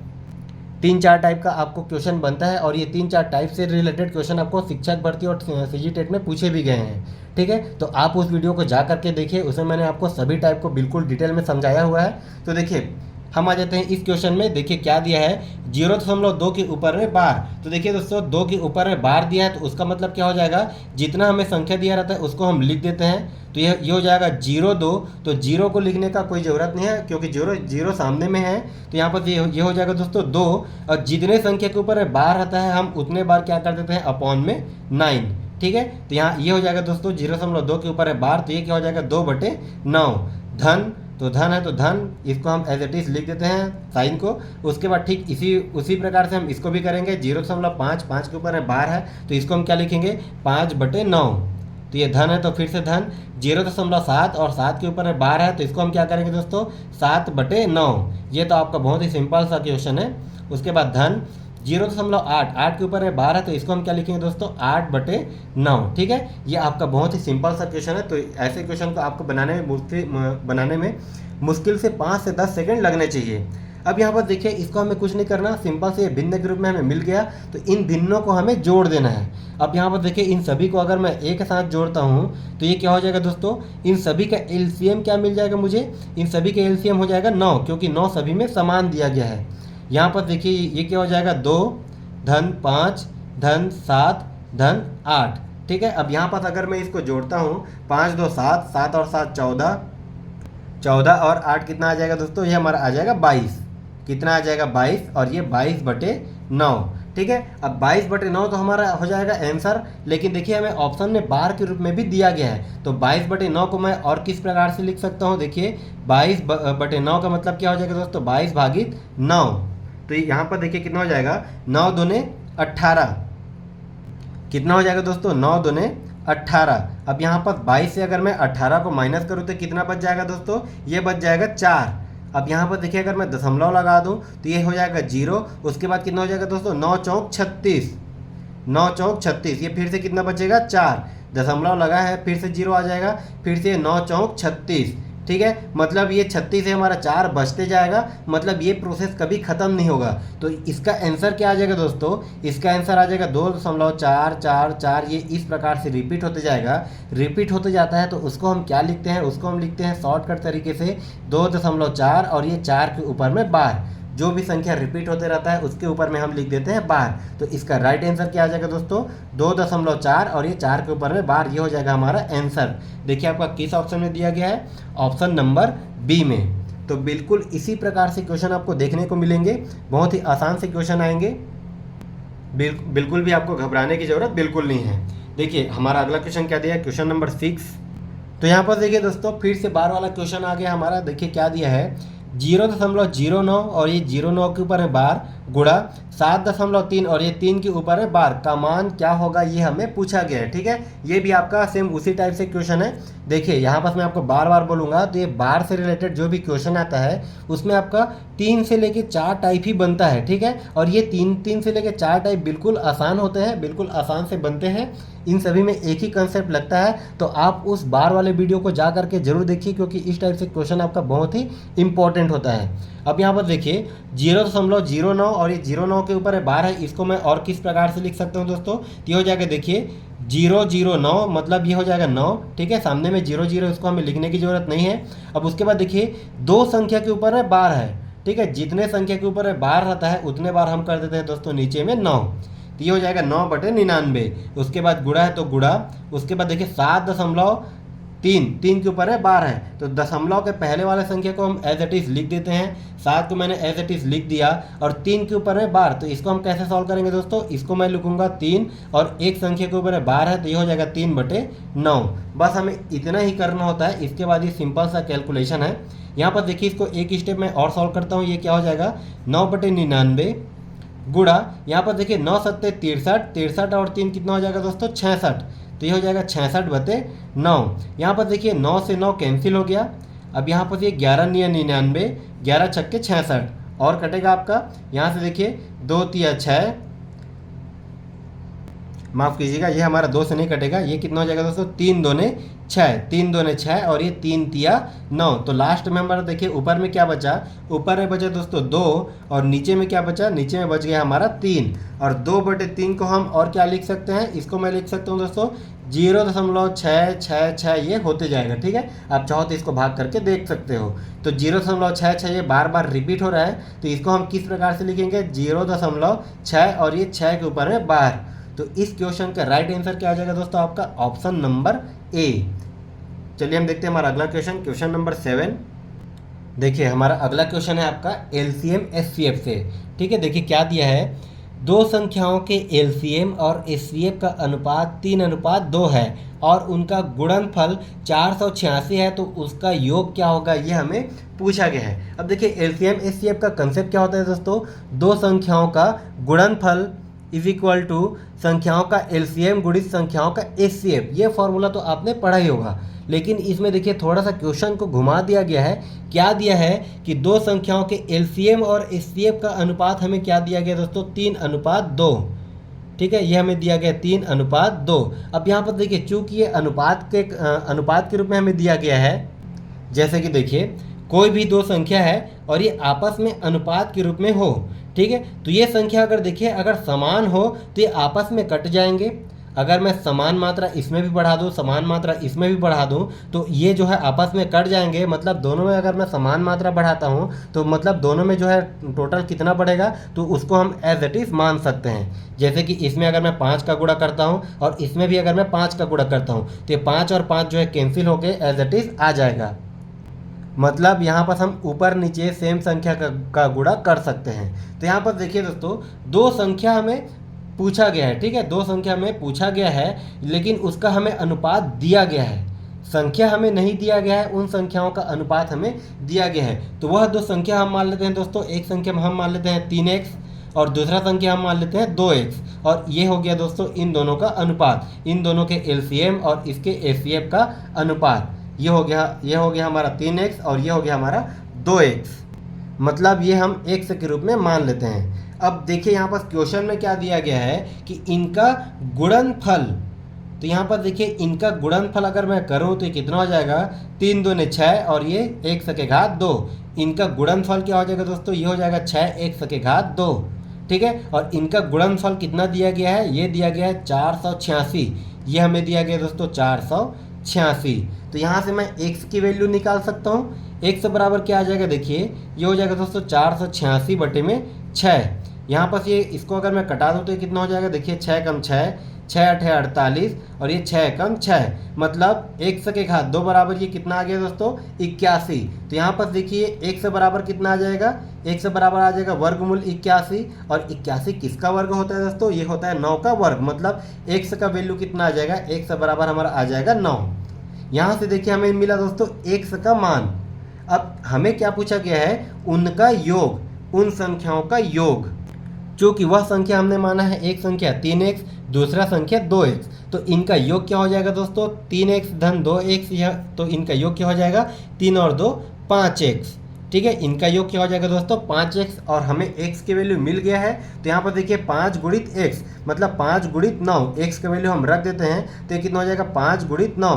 3-4 टाइप का आपको क्वेश्चन बनता है, और ये 3-4 टाइप से रिलेटेड क्वेश्चन आपको शिक्षक भर्ती और सीजी टेट में पूछे भी गए हैं। ठीक है, तो आप उस वीडियो को जा करके देखिए, उसमें मैंने आपको सभी टाइप को बिल्कुल डिटेल में समझाया हुआ है। तो देखिए हम आ जाते हैं इस क्वेश्चन में। देखिए क्या दिया है, 0.2 के ऊपर में बार। तो देखिए दोस्तों 2 के ऊपर में बार दिया है, तो उसका मतलब क्या हो जाएगा, जितना हमें संख्या दिया रहता है उसको हम लिख देते हैं। तो ये हो जाएगा 0.2। तो 0 को लिखने का कोई ज़रूरत नहीं है, क्योंकि 0 सामने में है। तो यहाँ पर ये हो जाएगा दोस्तों 2, और जितने संख्या के ऊपर बार रहता है हम उतने बार क्या कर देते हैं, अपॉन में 9। ठीक है, तो यहाँ ये हो जाएगा दोस्तों 0.2 के ऊपर है बार, तो ये क्या हो जाएगा 2/9। धन, तो धन है तो धन, इसको हम एज इट इज लिख देते हैं साइन को। उसके बाद ठीक उसी प्रकार से हम इसको भी करेंगे, 0.5 के ऊपर है बार है, तो इसको हम क्या लिखेंगे 5/9। तो ये धन है तो फिर से धन, 0.7 और 7 के ऊपर है बार है, तो इसको हम क्या करेंगे दोस्तों 7/9। ये तो आपका बहुत ही सिंपल सा क्वेश्चन है। उसके बाद धन 0.8 के ऊपर है बार है, तो इसको हम क्या लिखेंगे दोस्तों 8/9। ठीक है, ये आपका बहुत ही सिंपल सा क्वेश्चन है। तो ऐसे क्वेश्चन को आपको बनाने में मुश्किल से 5 से 10 सेकंड लगने चाहिए। अब यहाँ पर देखिए इसको हमें कुछ नहीं करना, सिंपल से ये भिन्न ग्रुप में हमें मिल गया, तो इन भिन्नों को हमें जोड़ देना है। अब यहाँ पर देखिए इन सभी को अगर मैं एक साथ जोड़ता हूँ तो ये क्या हो जाएगा दोस्तों, इन सभी का एलसीएम क्या मिल जाएगा मुझे, इन सभी का एलसीएम हो जाएगा 9, क्योंकि 9 सभी में समान दिया गया है। यहाँ पर देखिए ये क्या हो जाएगा 2, धन 5, धन 7, धन 8। ठीक है, अब यहाँ पर अगर मैं इसको जोड़ता हूँ, 5 2 7, 7 और 7 14, 14 और 8 कितना आ जाएगा दोस्तों, ये हमारा आ जाएगा 22। कितना आ जाएगा 22, और ये 22/9। ठीक है। अब 22/9 तो हमारा हो जाएगा आंसर, लेकिन देखिए हमें ऑप्शन में बार के रूप में भी दिया गया है, तो 22/9 को मैं और किस प्रकार से लिख सकता हूँ, देखिए 22/9 का मतलब क्या हो जाएगा दोस्तों, 22/9। तो यहाँ पर देखिए कितना हो जाएगा, 9 दूने 18, कितना हो जाएगा दोस्तों, 9 दूने 18। अब यहाँ पर 22 से अगर मैं 18 को माइनस करूँ तो कितना बच जाएगा दोस्तों, ये बच जाएगा 4। अब यहाँ पर देखिए अगर मैं दशमलव लगा दूँ तो ये हो जाएगा 0। उसके बाद कितना हो जाएगा दोस्तों, 9 चौक 36, 9 चौक 36, ये फिर से कितना बचेगा 4, दशमलव लगा है फिर से 0 आ जाएगा, फिर से 9 चौक 36, ठीक है। मतलब ये 36 से हमारा 4 बचते जाएगा, मतलब ये प्रोसेस कभी ख़त्म नहीं होगा। तो इसका आंसर क्या आ जाएगा दोस्तों, इसका आंसर आ जाएगा 2.444, ये इस प्रकार से रिपीट होते जाएगा। रिपीट होते जाता है तो उसको हम क्या लिखते हैं, उसको हम लिखते हैं शॉर्टकट तरीके से 2.4 और ये 4 के ऊपर में बार, जो भी संख्या रिपीट होते रहता है उसके ऊपर में हम लिख देते हैं बार। तो इसका राइट आंसर क्या आ जाएगा दोस्तों, 2.4 और ये 4 के ऊपर में बार, ये हो जाएगा हमारा आंसर। देखिए आपका किस ऑप्शन में दिया गया है, ऑप्शन नंबर बी में। तो बिल्कुल इसी प्रकार से क्वेश्चन आपको देखने को मिलेंगे, बहुत ही आसान से क्वेश्चन आएंगे, बिल्कुल भी आपको घबराने की ज़रूरत बिल्कुल नहीं है। देखिए हमारा अगला क्वेश्चन क्या दिया है, क्वेश्चन नंबर 6। तो यहाँ पर देखिए दोस्तों फिर से बार वाला क्वेश्चन आ गया हमारा। देखिए क्या दिया है, 0.09 और ये 0.9 के ऊपर है बार, गुणा 7.3 और ये 3 के ऊपर है बार का मान क्या होगा, ये हमें पूछा गया है, ठीक है। ये भी आपका सेम उसी टाइप से क्वेश्चन है। देखिए यहाँ पर मैं आपको बार बार बोलूँगा तो ये बार से रिलेटेड जो भी क्वेश्चन आता है उसमें आपका 3 से लेके 4 टाइप ही बनता है, ठीक है। और ये 3 से लेके 4 टाइप बिल्कुल आसान होते हैं, बिल्कुल आसान से बनते हैं, इन सभी में एक ही कंसेप्ट लगता है। तो आप उस बार वाले वीडियो को जा करके जरूर देखिए, क्योंकि इस टाइप से क्वेश्चन आपका बहुत ही इंपॉर्टेंट होता है। अब यहाँ पर देखिए 0.09 और ये 0.9 के ऊपर है बार है, इसको मैं और किस प्रकार से लिख सकता हूँ दोस्तों, ये हो जाएगा देखिए 009, मतलब ये हो जाएगा 9, ठीक है। सामने में 00, इसको हमें लिखने की ज़रूरत नहीं है। अब उसके बाद देखिए 2 संख्या के ऊपर है बार है, ठीक है। जितने संख्या के ऊपर है बार रहता है उतने बार हम कर देते हैं दोस्तों नीचे में 9, तो ये हो जाएगा 9/99। उसके बाद गुणा है तो गुणा, उसके बाद देखिए 7.3 के ऊपर है बार है, तो दशमलव के पहले वाले संख्या को हम एज इट इज़ लिख देते हैं। 7 को मैंने एज इट इज़ लिख दिया और 3 के ऊपर है बार, तो इसको हम कैसे सॉल्व करेंगे दोस्तों, इसको मैं लिखूंगा 3 और एक संख्या के ऊपर है बार है, तो ये हो जाएगा 3/9। बस हमें इतना ही करना होता है। इसके बाद ये सिंपल सा कैलकुलेशन है। यहाँ पर देखिए इसको एक स्टेप में और सॉल्व करता हूँ। ये क्या हो जाएगा, 9/99 गुणा, यहाँ पर देखिए 9 सत्ते 63 और 3 कितना हो जाएगा दोस्तों 66, तो ये हो जाएगा 66/9। यहाँ पर देखिए 9 से 9 कैंसिल हो गया। अब यहाँ पर ये 11×9 = 11 छक्के 66 और कटेगा आपका, यहाँ से देखिए 2 तिया 6, माफ़ कीजिएगा ये हमारा 2 से नहीं कटेगा, ये कितना हो जाएगा दोस्तों 3 दूने 6, 3 दूने 6 और ये 3 तिया 9। तो लास्ट में हमारा देखिए ऊपर में क्या बचा, ऊपर में बचा दोस्तों 2 और नीचे में क्या बचा, नीचे में बच गया हमारा 3। और 2/3 को हम और क्या लिख सकते हैं, इसको मैं लिख सकता हूँ दोस्तों 0.666, ये होते जाएगा, ठीक है। आप चाहो तो इसको भाग करके देख सकते हो। तो 0.66 ये बार बार रिपीट हो रहा है, तो इसको हम किस प्रकार से लिखेंगे, 0.6 और ये 6 के ऊपर है बार। तो इस क्वेश्चन का राइट आंसर क्या आ जाएगा दोस्तों, आपका ऑप्शन नंबर ए। चलिए हम देखते हैं हमारा अगला क्वेश्चन, क्वेश्चन नंबर 7। देखिए हमारा अगला क्वेश्चन है आपका एलसीएम एचसीएफ से, ठीक है। देखिए क्या दिया है, दो संख्याओं के एलसीएम और एचसीएफ का अनुपात 3:2 है और उनका गुणनफल 486 है, तो उसका योग क्या होगा, ये हमें पूछा गया है। अब देखिए एलसीएम एचसीएफ का कंसेप्ट क्या होता है दोस्तों, दो संख्याओं का गुणनफल इज इक्वल टू संख्याओं का एलसीएम गुणित संख्याओं का एचसीएफ। ये फॉर्मूला तो आपने पढ़ा ही होगा, लेकिन इसमें देखिए थोड़ा सा क्वेश्चन को घुमा दिया गया है। क्या दिया है कि दो संख्याओं के एलसीएम और एचसीएफ का अनुपात हमें क्या दिया गया दोस्तों, 3:2, ठीक है। ये हमें दिया गया 3:2। अब यहाँ पर देखिए चूंकि ये अनुपात के रूप में हमें दिया गया है, जैसे कि देखिए कोई भी दो संख्या है और ये आपस में अनुपात के रूप में हो, ठीक है। तो ये संख्या अगर देखिए अगर समान हो तो ये आपस में कट जाएंगे। अगर मैं समान मात्रा इसमें भी बढ़ा दूँ, समान मात्रा इसमें भी बढ़ा दूँ, तो ये जो है आपस में कट जाएंगे। मतलब दोनों में अगर मैं समान मात्रा बढ़ाता हूँ तो मतलब दोनों में जो है टोटल कितना बढ़ेगा, तो उसको हम एज इट इज़ मान सकते हैं। जैसे कि इसमें अगर मैं 5 का गुणा करता हूँ और इसमें भी अगर मैं 5 का गुणा करता हूँ, तो ये 5 और 5 जो है कैंसिल होकर एज इट इज़ आ जाएगा। मतलब यहाँ पर हम ऊपर नीचे सेम संख्या का गुणा कर सकते हैं। तो यहाँ पर देखिए दोस्तों, दो संख्या हमें पूछा गया है, ठीक है, दो संख्या में पूछा गया है, लेकिन उसका हमें अनुपात दिया गया है। संख्या हमें नहीं दिया गया है, उन संख्याओं का अनुपात हमें दिया गया है। तो वह दो संख्या हम मान लेते हैं दोस्तों, एक संख्या में हम मान लेते हैं 3x और दूसरा संख्या हम मान लेते हैं 2x, और ये हो गया दोस्तों इन दोनों का अनुपात, इन दोनों के एलसीएम और इसके एचसीएफ का अनुपात। ये हो गया हमारा 3x और ये हो गया हमारा 2x, मतलब ये हम x के रूप में मान लेते हैं। अब देखिए यहाँ पर क्वेश्चन में क्या दिया गया है कि इनका गुणनफल, तो यहाँ पर देखिए इनका गुणनफल अगर मैं करूँ तो ये कितना हो जाएगा, 3 दूने 6 और ये x के घात 2। इनका गुणनफल क्या हो जाएगा दोस्तों, ये हो जाएगा 6x के घात 2, ठीक है। और इनका गुणनफल कितना दिया गया है, ये दिया गया है 486, ये हमें दिया गया दोस्तों 486। तो यहाँ से मैं x की वैल्यू निकाल सकता हूँ। x बराबर क्या आ जाएगा, देखिए ये हो जाएगा दोस्तों 486 बटे में 6। यहाँ पर ये इसको अगर मैं कटा दूँ तो ये कितना हो जाएगा, देखिए 6 कम 6, 6 8 48 और ये 6 कम 6, मतलब x के घात 2 बराबर ये कितना आ गया दोस्तों, 81। तो यहाँ पर देखिए x बराबर कितना आ जाएगा, x बराबर आ जाएगा वर्गमूल 81, और 81 किसका वर्ग होता है दोस्तों, ये होता है 9 का वर्ग, मतलब x का वैल्यू कितना आ जाएगा, x बराबर हमारा आ जाएगा 9। यहाँ से देखिए हमें मिला दोस्तों x का मान। अब हमें क्या पूछा गया है, उनका योग, उन संख्याओं का योग, चूँकि वह संख्या हमने माना है एक संख्या 3x, दूसरा संख्या 2x, तो इनका योग क्या हो जाएगा दोस्तों, 3x धन 2x, यह तो इनका योग क्या हो जाएगा, 3 और 2 5x, ठीक है। इनका योग क्या हो जाएगा दोस्तों 5x, और हमें x की वैल्यू मिल गया है। तो यहाँ पर देखिए 5 गुणित x मतलब 5 गुणित 9, x की वैल्यू हम रख देते हैं तो ये कितना हो जाएगा 5 गुणित 9,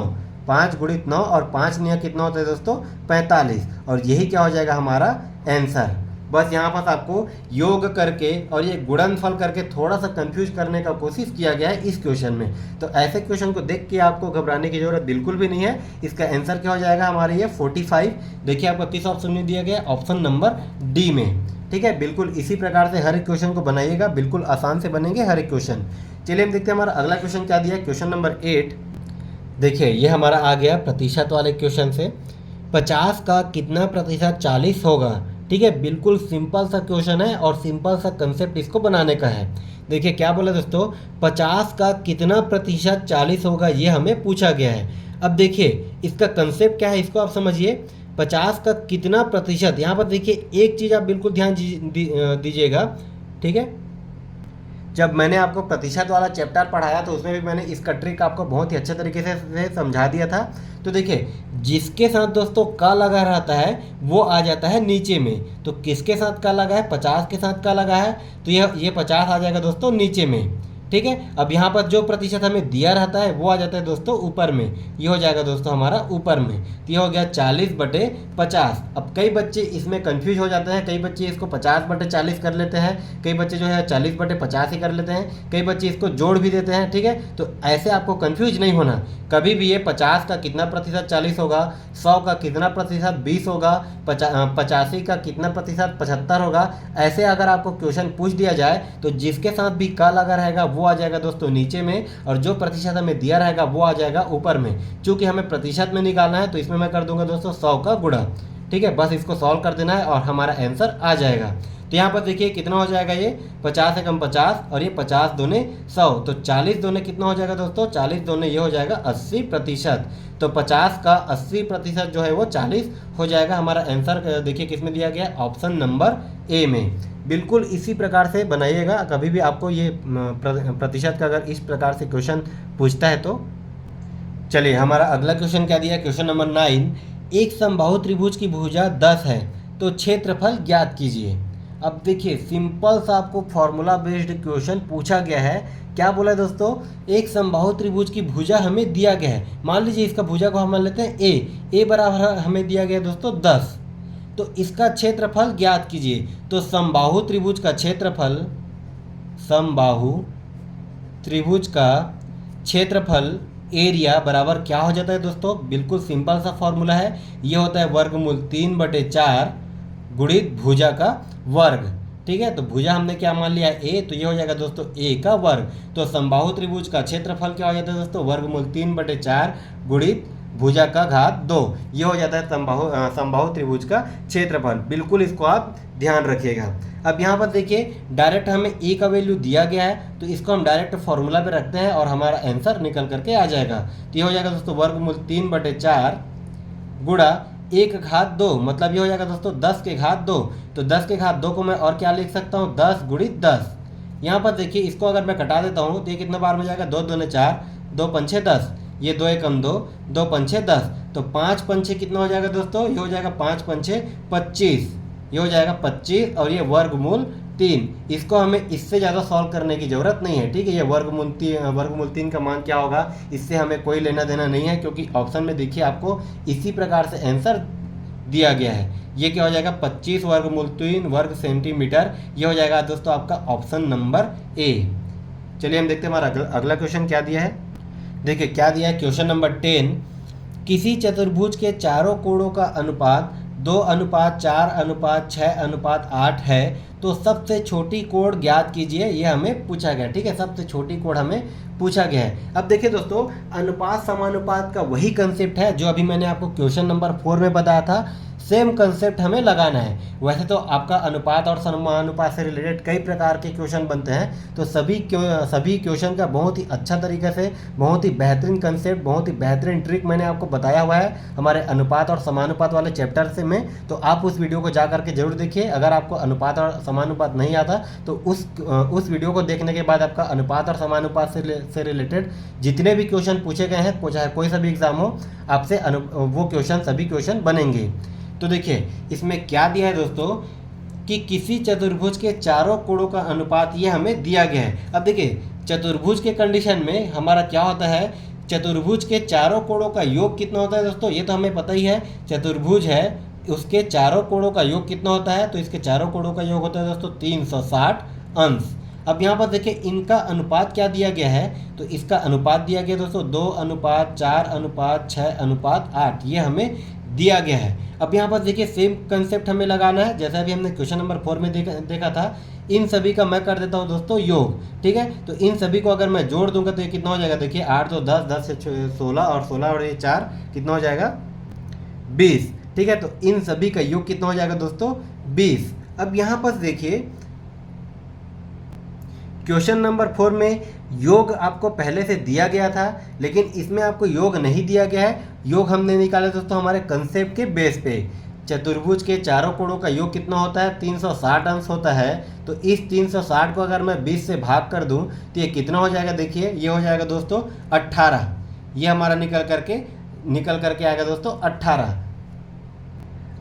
5 गुणित 9 और 5 9 कितना होता है दोस्तों 45, और यही क्या हो जाएगा हमारा आंसर। बस यहाँ पर आपको योग करके और ये गुणनफल करके थोड़ा सा कंफ्यूज करने का कोशिश किया गया है इस क्वेश्चन में। तो ऐसे क्वेश्चन को देख के आपको घबराने की जरूरत बिल्कुल भी नहीं है। इसका आंसर क्या हो जाएगा हमारे ये 45। देखिए आपको किस ऑप्शन में दिया गया, ऑप्शन नंबर डी में, ठीक है। बिल्कुल इसी प्रकार से हर एक क्वेश्चन को बनाइएगा, बिल्कुल आसान से बनेंगे हर एक क्वेश्चन। चलिए हम देखते हैं हमारा अगला क्वेश्चन क्या दिया है, क्वेश्चन नंबर 8। देखिए ये हमारा आ गया प्रतिशत वाले क्वेश्चन से, 50 का कितना प्रतिशत 40 होगा, ठीक है। बिल्कुल सिंपल सा क्वेश्चन है और सिंपल सा कंसेप्ट इसको बनाने का है। देखिए क्या बोला दोस्तों, 50 का कितना प्रतिशत 40 होगा, ये हमें पूछा गया है। अब देखिए इसका कंसेप्ट क्या है, इसको आप समझिए। 50 का कितना प्रतिशत, यहाँ पर देखिए एक चीज़ आप बिल्कुल ध्यान दीजिएगा, ठीक है। जब मैंने आपको प्रतिशत वाला चैप्टर पढ़ाया तो उसमें भी मैंने इसका ट्रिक आपको बहुत ही अच्छे तरीके से समझा दिया था। तो देखिए जिसके साथ दोस्तों का लगा रहता है वो आ जाता है नीचे में। तो किसके साथ का लगा है, 50 के साथ का लगा है, तो ये 50 आ जाएगा दोस्तों नीचे में, ठीक है। अब यहाँ पर जो प्रतिशत हमें दिया रहता है वो आ जाता है दोस्तों ऊपर में, ये हो जाएगा दोस्तों हमारा ऊपर में। तो ये हो गया 40 बटे 50। अब कई बच्चे इसमें कंफ्यूज हो जाते हैं, कई बच्चे इसको 50 बटे 40 कर लेते हैं, कई बच्चे जो है 40 बटे 50 ही कर लेते हैं, कई बच्चे इसको जोड़ भी देते हैं, ठीक है। तो ऐसे आपको कंफ्यूज नहीं होना कभी भी। ये 50 का कितना प्रतिशत 40 होगा, 100 का कितना प्रतिशत 20 होगा, 85 का कितना प्रतिशत 75 होगा, ऐसे अगर आपको क्वेश्चन पूछ दिया जाए तो जिसके साथ भी का लगा रहेगा वो आ जाएगा दोस्तों नीचे में, और जो प्रतिशत हमें दिया रहेगा वो आ जाएगा ऊपर में। चूंकि हमें प्रतिशत में निकालना है तो इसमें मैं कर दूंगा दोस्तों 100 का गुणा, ठीक है। बस इसको सॉल्व कर देना है और हमारा आंसर आ जाएगा। तो यहाँ पर देखिए कितना हो जाएगा, ये 50 एकम 50 और ये 50 दूने 100, तो 40 दूने कितना हो जाएगा दोस्तों, 40 दूने ये हो जाएगा 80%। तो 50 का 80% जो है वो 40 हो जाएगा। हमारा आंसर देखिए किस में दिया गया, ऑप्शन नंबर ए में। बिल्कुल इसी प्रकार से बनाइएगा, कभी भी आपको ये प्रतिशत का अगर इस प्रकार से क्वेश्चन पूछता है तो। चलिए हमारा अगला क्वेश्चन क्या दिया, क्वेश्चन नंबर 9। एक समबाहु त्रिभुज की भुजा 10 है तो क्षेत्रफल ज्ञात कीजिए। अब देखिए सिंपल सा आपको फॉर्मूला बेस्ड क्वेश्चन पूछा गया है। क्या बोला है दोस्तों, एक समबाहु त्रिभुज की भुजा हमें दिया गया है। मान लीजिए इसका भुजा को हम मान लेते हैं ए बराबर हमें दिया गया है दोस्तों 10, तो इसका क्षेत्रफल ज्ञात कीजिए। तो समबाहु त्रिभुज का क्षेत्रफल, समबाहु त्रिभुज का क्षेत्रफल एरिया बराबर क्या हो जाता है दोस्तों, बिल्कुल सिंपल सा फॉर्मूला है। ये होता है वर्गमूल 3/4 गुणित भुजा का वर्ग, ठीक है। तो भुजा हमने क्या मान लिया है ए, तो ये हो जाएगा दोस्तों ए का वर्ग। तो समबाहु त्रिभुज का क्षेत्रफल क्या हो जाता है दोस्तों, वर्गमूल 3/4 गुणित भुजा का घात 2, ये हो जाता है समबाहु त्रिभुज का क्षेत्रफल। बिल्कुल इसको आप ध्यान रखिएगा। अब यहाँ पर देखिए डायरेक्ट हमें ए का वैल्यू दिया गया है, तो इसको हम डायरेक्ट फॉर्मूला पे रखते हैं और हमारा आंसर निकल करके आ जाएगा। तो ये हो जाएगा दोस्तों वर्गमूल 3/4 गुणा 1 घात 2, मतलब ये हो जाएगा दोस्तों 10 के घात 2। तो 10 के घात 2 को मैं और क्या लिख सकता हूँ, 10 गुणित 10। यहाँ पर देखिए इसको अगर मैं कटा देता हूँ तो ये कितना बार में जाएगा, 2 दूने 4, 2 पंछे 10, ये 2 एकम 2, 2 पंछे 10, तो 5 पंछे कितना हो जाएगा दोस्तों, ये हो जाएगा 5 पंछे 25, ये हो जाएगा 25 और ये वर्गमूल 3। इसको हमें इससे ज़्यादा सॉल्व करने की ज़रूरत नहीं है, ठीक है। ये वर्गमूल 3 का मान क्या होगा, इससे हमें कोई लेना देना नहीं है, क्योंकि ऑप्शन में देखिए आपको इसी प्रकार से आंसर दिया गया है। ये क्या हो जाएगा, 25 वर्गमूल 3 वर्ग सेंटीमीटर। ये हो जाएगा दोस्तों आपका ऑप्शन नंबर ए। चलिए हम देखते हैं हमारा अगला क्वेश्चन क्या दिया है। देखिए क्या दिया है, क्वेश्चन नंबर 10, किसी चतुर्भुज के चारों कोणों का अनुपात 2:4:6:8 है, तो सबसे छोटी कोण ज्ञात कीजिए। ये हमें पूछा गया, ठीक है, सबसे छोटी कोण हमें पूछा गया है। अब देखिए दोस्तों, अनुपात समानुपात का वही कंसेप्ट है जो अभी मैंने आपको क्वेश्चन नंबर 4 में बताया था, सेम कंसेप्ट हमें लगाना है। वैसे तो आपका अनुपात और समानुपात से रिलेटेड कई प्रकार के क्वेश्चन बनते हैं, तो सभी क्वेश्चन का बहुत ही अच्छा तरीके से, बहुत ही बेहतरीन कंसेप्ट, बहुत ही बेहतरीन ट्रिक मैंने आपको बताया हुआ है हमारे अनुपात और समानुपात वाले चैप्टर से में। तो आप उस वीडियो को जा करके जरूर देखिए। अगर आपको अनुपात और समानुपात नहीं आता तो उस वीडियो को देखने के बाद आपका अनुपात और समानुपात से रिलेटेड जितने भी क्वेश्चन पूछे गए हैं, चाहे कोई सा भी एग्जाम हो, आपसे वो क्वेश्चन सभी क्वेश्चन बनेंगे। तो देखिए इसमें क्या दिया है दोस्तों कि किसी चतुर्भुज के चारों कोणों का अनुपात ये हमें दिया गया है। अब देखिए चतुर्भुज के कंडीशन में हमारा क्या होता है, चतुर्भुज के चारों कोणों का योग कितना होता है दोस्तों, ये तो हमें पता ही है। चतुर्भुज है, उसके चारों कोणों का योग कितना होता है, तो इसके चारों कोणों का योग होता है दोस्तों 360 अंश। अब यहाँ पर देखिए इनका अनुपात क्या दिया गया है, तो इसका अनुपात दिया गया दोस्तों 2:4:6:8, ये हमें दिया गया है। अब यहाँ पर देखिए सेम कंसेप्ट हमें लगाना है, जैसा भी हमने क्वेश्चन नंबर 4 में देखा था। इन सभी का मैं कर देता हूँ दोस्तों योग, ठीक है। तो इन सभी को अगर मैं जोड़ दूंगा तो ये कितना हो जाएगा, देखिए 8 तो 10, 10 से 16 और 16 और ये 4 कितना हो जाएगा 20, ठीक है। तो इन सभी का योग कितना हो जाएगा दोस्तों 20। अब यहाँ पर देखिए क्वेश्चन नंबर 4 में योग आपको पहले से दिया गया था, लेकिन इसमें आपको योग नहीं दिया गया है। योग हमने निकाला दोस्तों हमारे कंसेप्ट के बेस पे। चतुर्भुज के चारों कोणों का योग कितना होता है, 360 अंश होता है। तो इस 360 को अगर मैं 20 से भाग कर दूं तो ये कितना हो जाएगा, देखिए ये हो जाएगा दोस्तों 18। ये हमारा निकल करके आएगा दोस्तों 18।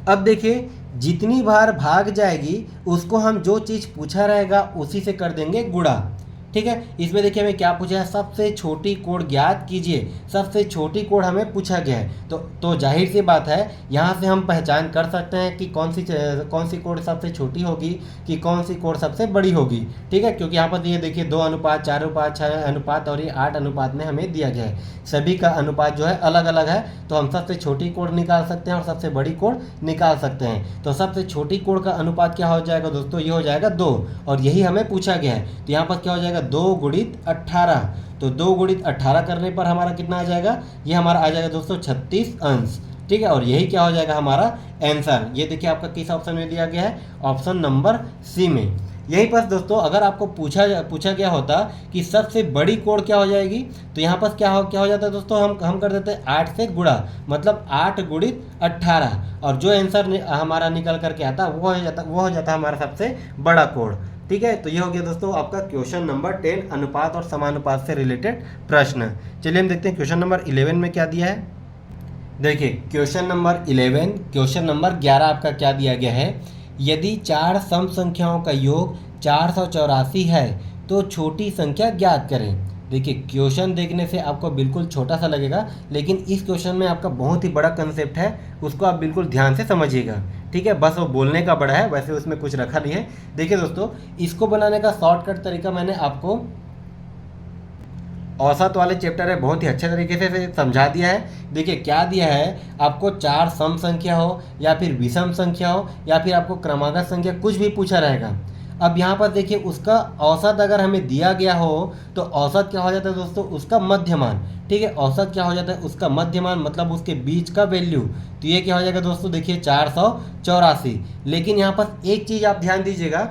अब देखिए जितनी बार भाग जाएगी उसको हम जो चीज़ पूछा रहेगा उसी से कर देंगे गुणा, ठीक है। इसमें देखिए हमें क्या पूछा है, सबसे छोटी कोण ज्ञात कीजिए। सबसे छोटी कोण हमें पूछा गया है, तो जाहिर सी बात है यहाँ से हम पहचान कर सकते हैं कि कौन सी कोण सबसे छोटी होगी कि कौन सी कोण सबसे बड़ी होगी, ठीक है। क्योंकि यहाँ पर ये देखिए 2:4:6 और ये 8 में हमें दिया गया है। सभी का अनुपात जो है अलग अलग है, तो हम सबसे छोटी कोण निकाल सकते हैं और सबसे बड़ी कोण निकाल सकते हैं। तो सबसे छोटी कोण का अनुपात क्या हो जाएगा दोस्तों, ये हो जाएगा 2, और यही हमें पूछा गया है। तो यहाँ पर क्या हो जाएगा 2 गुणित 18। तो 2 गुणित 18 करने पर हमारा कितना आ जाएगा, ये हमारा आ जाएगा दोस्तों 36 अंश, ठीक है। और यही क्या हो जाएगा हमारा आंसर। ये देखिए आपका किस ऑप्शन में दिया गया है, ऑप्शन नंबर सी में। यहीं पर दोस्तों अगर आपको पूछा गया होता कि सबसे बड़ी कोण क्या हो जाएगी, तो यहाँ पर क्या हो जाता है दोस्तों, हम कर देते हैं 8 से गुणा, मतलब 8 गुणित 18, और जो आंसर हमारा निकल करके आता वो हो जाता हमारा सबसे बड़ा कोण, ठीक है। तो ये हो गया दोस्तों आपका क्वेश्चन नंबर 10 अनुपात और समानुपात से रिलेटेड प्रश्न। चलिए हम देखते हैं क्वेश्चन नंबर 11 में क्या दिया है। देखिए क्वेश्चन नंबर 11 आपका क्या दिया गया है, यदि 4 सम संख्याओं का योग 484 है तो छोटी संख्या ज्ञात करें। देखिए क्वेश्चन देखने से आपको बिल्कुल छोटा सा लगेगा, लेकिन इस क्वेश्चन में आपका बहुत ही बड़ा कंसेप्ट है, उसको आप बिल्कुल ध्यान से समझिएगा, ठीक है। बस वो बोलने का बड़ा है, वैसे उसमें कुछ रखा नहीं है। देखिए दोस्तों इसको बनाने का शॉर्टकट तरीका मैंने आपको औसत वाले चैप्टर है बहुत ही अच्छे तरीके से समझा दिया है। देखिए क्या दिया है आपको, 4 सम संख्या हो या फिर विषम संख्या हो या फिर आपको क्रमागत संख्या कुछ भी पूछा रहेगा, अब यहाँ पर देखिए उसका औसत अगर हमें दिया गया हो तो औसत क्या हो जाता है दोस्तों, उसका मध्यमान। ठीक है, औसत क्या हो जाता है, उसका मध्यमान, मतलब उसके बीच का वैल्यू। तो ये क्या हो जाएगा दोस्तों, देखिए 484। लेकिन यहाँ पर एक चीज़ आप ध्यान दीजिएगा,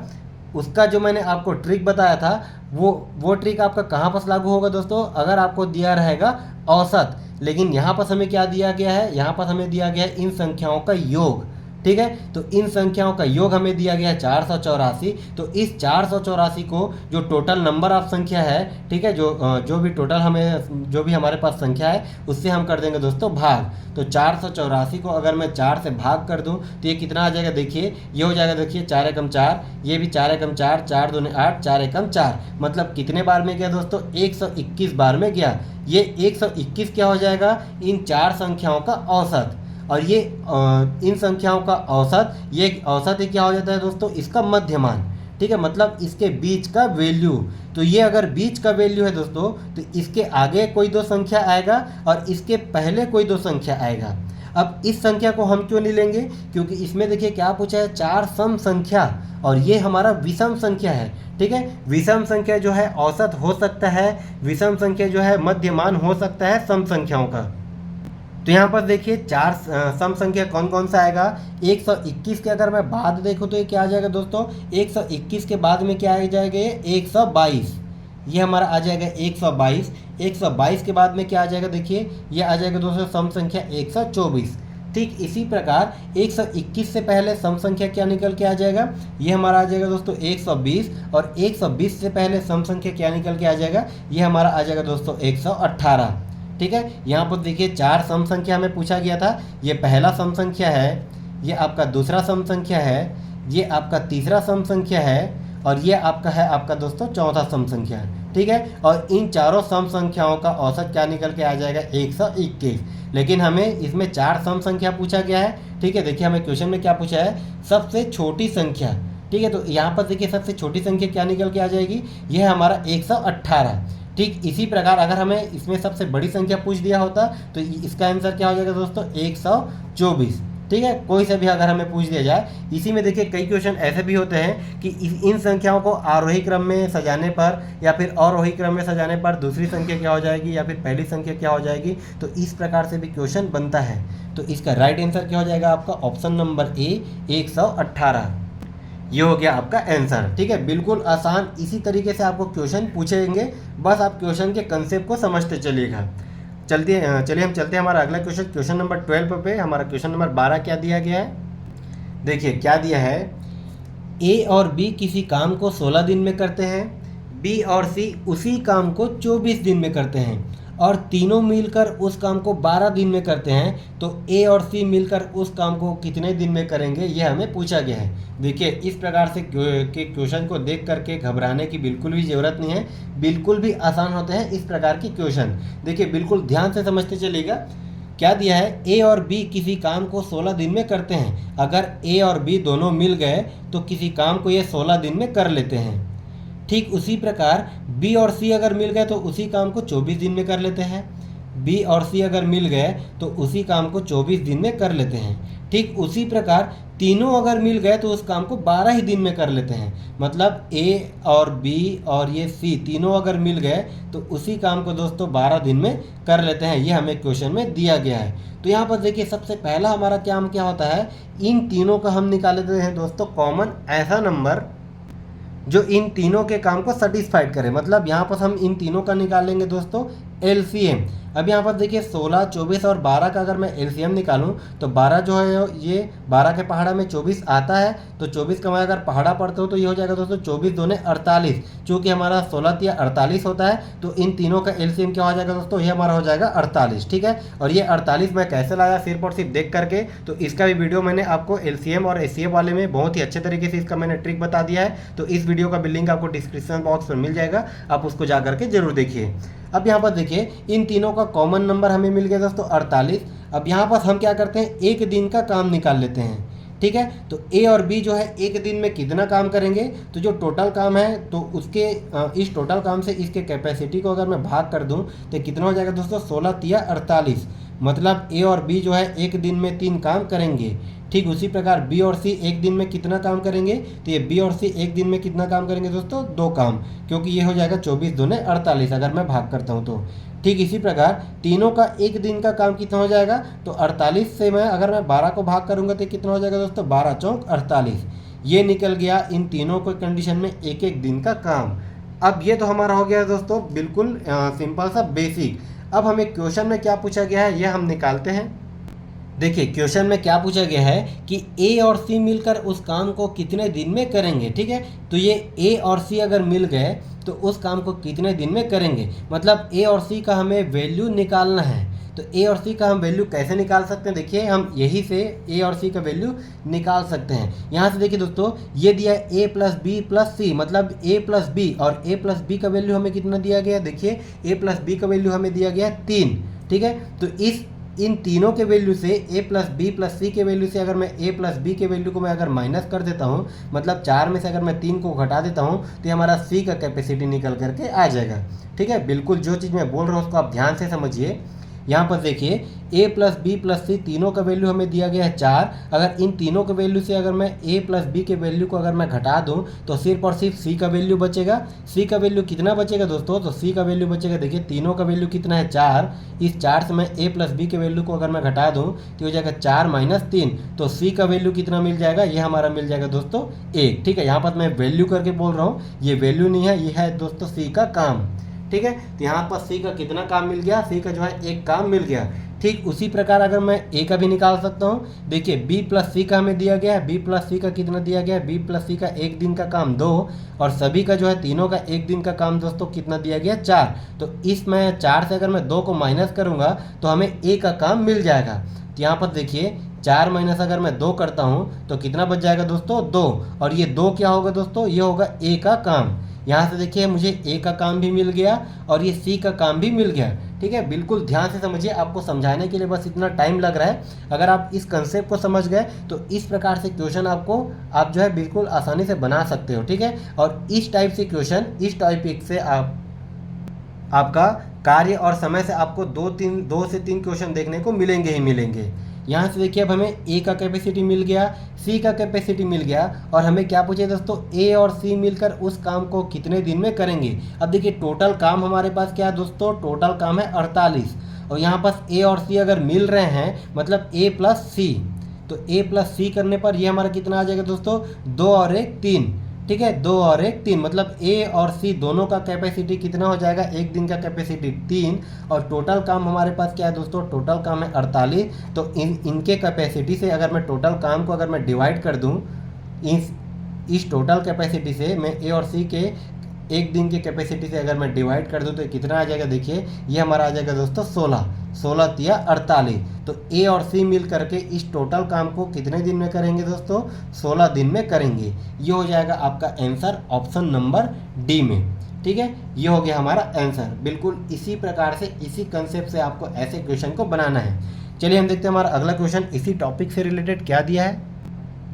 उसका जो मैंने आपको ट्रिक बताया था वो ट्रिक आपका कहाँ पर लागू होगा दोस्तों, अगर आपको दिया रहेगा औसत। लेकिन यहाँ पर हमें क्या दिया गया है, यहाँ पर हमें दिया गया है इन संख्याओं का योग। ठीक है, तो इन संख्याओं का योग हमें दिया गया है 484। तो इस 484 को जो टोटल नंबर ऑफ संख्या है, ठीक है, जो भी टोटल हमें जो भी हमारे पास संख्या है उससे हम कर देंगे दोस्तों भाग। तो 484 को अगर मैं 4 से भाग कर दूं तो ये कितना आ जाएगा, देखिए ये हो जाएगा, देखिए 4 एकम 4, ये भी 4 एकम 4, 4 दूने 8, 4 एकम 4, मतलब कितने बार में गया दोस्तों, 121 बार में गया। ये 121 क्या हो जाएगा, इन चार संख्याओं का औसत। और ये इन संख्याओं का औसत, ये औसत ही क्या हो जाता है दोस्तों, इसका मध्यमान। ठीक है, मतलब इसके बीच का वैल्यू। तो ये अगर बीच का वैल्यू है दोस्तों तो इसके आगे कोई दो संख्या आएगा और इसके पहले कोई दो संख्या आएगा। अब इस संख्या को हम क्यों नहीं लेंगे, क्योंकि इसमें देखिए क्या पूछा है, चार सम संख्या, और ये हमारा विषम संख्या है। ठीक है, विषम संख्या जो है औसत हो सकता है, विषम संख्या जो है मध्यमान हो सकता है सम संख्याओं का। तो यहाँ पर देखिए चार सम संख्या कौन कौन सा आएगा, 121 के अगर मैं बाद देखूँ तो ये क्या आ जाएगा दोस्तों, 121 के बाद में क्या आ जाएगा, ये 122, ये हमारा आ जाएगा 122। 122 के बाद में क्या आ जाएगा, देखिए ये आ जाएगा दोस्तों सम संख्या 124। ठीक इसी प्रकार 121 से पहले सम संख्या क्या निकल के आ जाएगा, ये हमारा आ जाएगा दोस्तों 120, और 120 से पहले सम संख्या क्या निकल के आ जाएगा, ये हमारा आ जाएगा दोस्तों 118। ठीक है, यहाँ पर देखिए चार सम संख्या हमें पूछा गया था, ये पहला सम संख्या है, ये आपका दूसरा सम संख्या है, ये आपका तीसरा सम संख्या है, और ये आपका है आपका दोस्तों चौथा सम संख्या है। ठीक है, और इन चारों सम संख्याओं का औसत क्या निकल के आ जाएगा, 121। लेकिन हमें इसमें चार सम संख्या पूछा गया है। ठीक है, देखिए हमें क्वेश्चन में क्या पूछा है, सबसे छोटी संख्या। ठीक है, तो यहाँ पर देखिए सबसे छोटी संख्या क्या निकल के आ जाएगी, यह है हमारा 118। ठीक इसी प्रकार अगर हमें इसमें सबसे बड़ी संख्या पूछ दिया होता तो इसका आंसर क्या हो जाएगा दोस्तों, 124। ठीक है, कोई से भी अगर हमें पूछ दिया जाए। इसी में देखिए कई क्वेश्चन ऐसे भी होते हैं कि इन संख्याओं को आरोही क्रम में सजाने पर या फिर अवरोही क्रम में सजाने पर दूसरी संख्या क्या हो जाएगी या फिर पहली संख्या क्या हो जाएगी, तो इस प्रकार से भी क्वेश्चन बनता है। तो इसका राइट आंसर क्या हो जाएगा आपका, ऑप्शन नंबर ए 118। ये हो गया आपका आंसर। ठीक है, बिल्कुल आसान, इसी तरीके से आपको क्वेश्चन पूछेंगे, बस आप क्वेश्चन के कंसेप्ट को समझते चलिएगा। चलिए हम चलते हैं हमारा अगला क्वेश्चन, क्वेश्चन नंबर 12 पे। हमारा क्वेश्चन नंबर 12 क्या दिया गया है, देखिए क्या दिया है, ए और बी किसी काम को 16 दिन में करते हैं, बी और सी उसी काम को 24 दिन में करते हैं, और तीनों मिलकर उस काम को 12 दिन में करते हैं। तो ए और सी मिलकर उस काम को कितने दिन में करेंगे, ये हमें पूछा गया है। देखिए इस प्रकार से के क्वेश्चन को देख करके घबराने की बिल्कुल भी ज़रूरत नहीं है, बिल्कुल भी आसान होते हैं इस प्रकार के क्वेश्चन। देखिए बिल्कुल ध्यान से समझते चलिएगा। क्या दिया है, ए और बी किसी काम को 16 दिन में करते हैं। अगर ए और बी दोनों मिल गए तो किसी काम को ये 16 दिन में कर लेते हैं। ठीक उसी प्रकार बी और सी अगर मिल गए तो उसी काम को 24 दिन में कर लेते हैं। बी और सी अगर मिल गए तो उसी काम को 24 दिन में कर लेते हैं। ठीक उसी प्रकार तीनों अगर मिल गए तो उस काम को 12 ही दिन में कर लेते हैं। मतलब ए और बी और ये सी तीनों अगर मिल गए तो उसी काम को दोस्तों 12 दिन में कर लेते हैं। ये हमें क्वेश्चन में दिया गया है। तो यहाँ पर देखिए सबसे पहला हमारा काम क्या होता है, इन तीनों का हम निकाल लेते हैं दोस्तों कॉमन ऐसा नंबर जो इन तीनों के काम को सेटिस्फाइड करे। मतलब यहाँ पर हम इन तीनों का निकालेंगे दोस्तों एलसीएम। अब यहाँ पर देखिए 16, 24 और 12 का अगर मैं एलसीएम निकालूं तो 12 जो है ये 12 के पहाड़ा में 24 आता है, तो 24 का मैं अगर पहाड़ा पढ़ते हो तो ये हो जाएगा दोस्तों 24 दूने 48। चूँकि हमारा 16 या 48 होता है तो इन तीनों का एलसीएम क्या हो जाएगा दोस्तों, ये हमारा हो जाएगा 48। ठीक है, और ये 48 मैं कैसे लाया सिर्फ और सिर्फ देख करके, तो इसका भी वीडियो मैंने आपको एलसीएम और एचसीएफ वाले में बहुत ही अच्छे तरीके से इसका मैंने ट्रिक बता दिया है। तो इस वीडियो का भी लिंक आपको डिस्क्रिप्शन बॉक्स में मिल जाएगा, आप उसको जा करके जरूर देखिए। अब यहाँ पर देखिए इन तीनों का कॉमन नंबर हमें मिल गया दोस्तों 48। अब यहाँ पर हम क्या करते हैं, एक दिन का काम निकाल लेते हैं। ठीक है, तो ए और बी जो है एक दिन में कितना काम करेंगे, तो जो टोटल काम है तो उसके इस टोटल काम से इसके कैपेसिटी को अगर मैं भाग कर दूं तो कितना हो जाएगा दोस्तों, 16 तिया 48। मतलब ए और बी जो है एक दिन में 3 काम करेंगे। ठीक उसी प्रकार बी और सी एक दिन में कितना काम करेंगे, तो ये बी और सी एक दिन में कितना काम करेंगे दोस्तों, 2 काम, क्योंकि ये हो जाएगा 24 दूने 48 अगर मैं भाग करता हूँ तो। ठीक इसी प्रकार तीनों का एक दिन का काम कितना हो जाएगा, तो 48 से मैं अगर मैं 12 को भाग करूँगा तो कितना हो जाएगा दोस्तों, 12 चौक 48। ये निकल गया इन तीनों को कंडीशन में एक एक दिन का काम। अब ये तो हमारा हो गया दोस्तों बिल्कुल सिंपल सा बेसिक। अब हमें क्वेश्चन में क्या पूछा गया है ये हम निकालते हैं। देखिए क्वेश्चन में क्या पूछा गया है कि ए और सी मिलकर उस काम को कितने दिन में करेंगे। ठीक है, तो ये ए और सी अगर मिल गए तो उस काम को कितने दिन में करेंगे, मतलब ए और सी का हमें वैल्यू निकालना है। तो ए और सी का हम वैल्यू कैसे निकाल सकते हैं, देखिए हम यही से ए और सी का वैल्यू निकाल सकते हैं। यहाँ से देखिए दोस्तों ये दिया है ए प्लस बी प्लस सी, मतलब ए प्लस बी, और ए प्लस बी का वैल्यू हमें कितना दिया गया है, देखिए ए प्लस बी का वैल्यू हमें दिया गया है 3। ठीक है, तो इन तीनों के वैल्यू से ए प्लस बी प्लस सी के वैल्यू से अगर मैं ए प्लस बी के वैल्यू को मैं अगर माइनस कर देता हूँ, मतलब 4 में से अगर मैं 3 को घटा देता हूँ तो ये हमारा सी का कैपेसिटी निकल करके आ जाएगा। ठीक है, बिल्कुल जो चीज़ मैं बोल रहा हूँ उसको आप ध्यान से समझिए। यहाँ पर देखिए ए प्लस बी प्लस सी तीनों का वैल्यू हमें दिया गया है 4। अगर इन तीनों के वैल्यू से अगर मैं ए प्लस बी के वैल्यू को अगर मैं घटा दूँ तो सिर्फ और सिर्फ सी का वैल्यू बचेगा। सी का वैल्यू कितना बचेगा दोस्तों, तो सी का वैल्यू बचेगा, देखिए तीनों का वैल्यू कितना है 4। इस 4 से मैं ए प्लस बी के वैल्यू को अगर मैं घटा दूँ तो हो जाएगा 4 माइनस 3, तो सी का वैल्यू कितना मिल जाएगा, ये हमारा मिल जाएगा दोस्तों 1। ठीक है, यहाँ पर मैं वैल्यू करके बोल रहा हूँ, ये वैल्यू नहीं है, ये है दोस्तों सी का काम। ठीक है, तो यहाँ पर सी का कितना काम मिल गया, सी का जो है 1 काम मिल गया। ठीक उसी प्रकार अगर मैं ए का भी निकाल सकता हूँ, देखिए बी प्लस सी का हमें दिया गया है, बी प्लस सी का कितना दिया गया है, बी प्लस सी का एक दिन का काम 2, और सभी का जो है तीनों का एक दिन का काम दोस्तों कितना दिया गया 4। तो इसमें 4 से अगर मैं 2 को माइनस करूँगा तो हमें ए का काम मिल जाएगा। तो यहाँ पर देखिए 4 माइनस अगर मैं 2 करता हूँ तो कितना बच जाएगा दोस्तों 2, और ये 2 क्या होगा दोस्तों, ये होगा ए का काम। यहाँ से देखिए मुझे ए का काम भी मिल गया और ये सी का काम भी मिल गया। ठीक है, बिल्कुल ध्यान से समझिए, आपको समझाने के लिए बस इतना टाइम लग रहा है। अगर आप इस कंसेप्ट को समझ गए तो इस प्रकार से क्वेश्चन आप जो है बिल्कुल आसानी से बना सकते हो। ठीक है, और इस टाइप से क्वेश्चन, इस टॉपिक से आपका कार्य और समय से आपको 2 से 3 क्वेश्चन देखने को मिलेंगे ही मिलेंगे। यहाँ से देखिए अब हमें ए का कैपेसिटी मिल गया, सी का कैपेसिटी मिल गया, और हमें क्या पूछे दोस्तों, ए और सी मिलकर उस काम को कितने दिन में करेंगे। अब देखिए टोटल काम हमारे पास क्या है दोस्तों, टोटल काम है 48, और यहाँ पास ए और सी अगर मिल रहे हैं मतलब ए प्लस सी, तो ए प्लस सी करने पर ये हमारा कितना आ जाएगा दोस्तों, 2 और 1 3। ठीक है, 2 और 1 3, मतलब ए और सी दोनों का कैपेसिटी कितना हो जाएगा, एक दिन का कैपेसिटी 3, और टोटल काम हमारे पास क्या है दोस्तों, टोटल काम है 48। तो इनके कैपेसिटी से अगर मैं टोटल काम को अगर मैं डिवाइड कर दूं इस टोटल कैपेसिटी से, मैं ए और सी के एक दिन की कैपेसिटी से अगर मैं डिवाइड कर दूं तो कितना आ जाएगा, देखिए ये हमारा आ जाएगा दोस्तों 16 तिया 48। तो ए और सी मिल करके इस टोटल काम को कितने दिन में करेंगे दोस्तों, 16 दिन में करेंगे। ये हो जाएगा आपका आंसर ऑप्शन नंबर डी में। ठीक है, ये हो गया हमारा आंसर। बिल्कुल इसी प्रकार से, इसी कंसेप्ट से आपको ऐसे क्वेश्चन को बनाना है। चलिए हम देखते हैं हमारा अगला क्वेश्चन इसी टॉपिक से रिलेटेड क्या दिया है।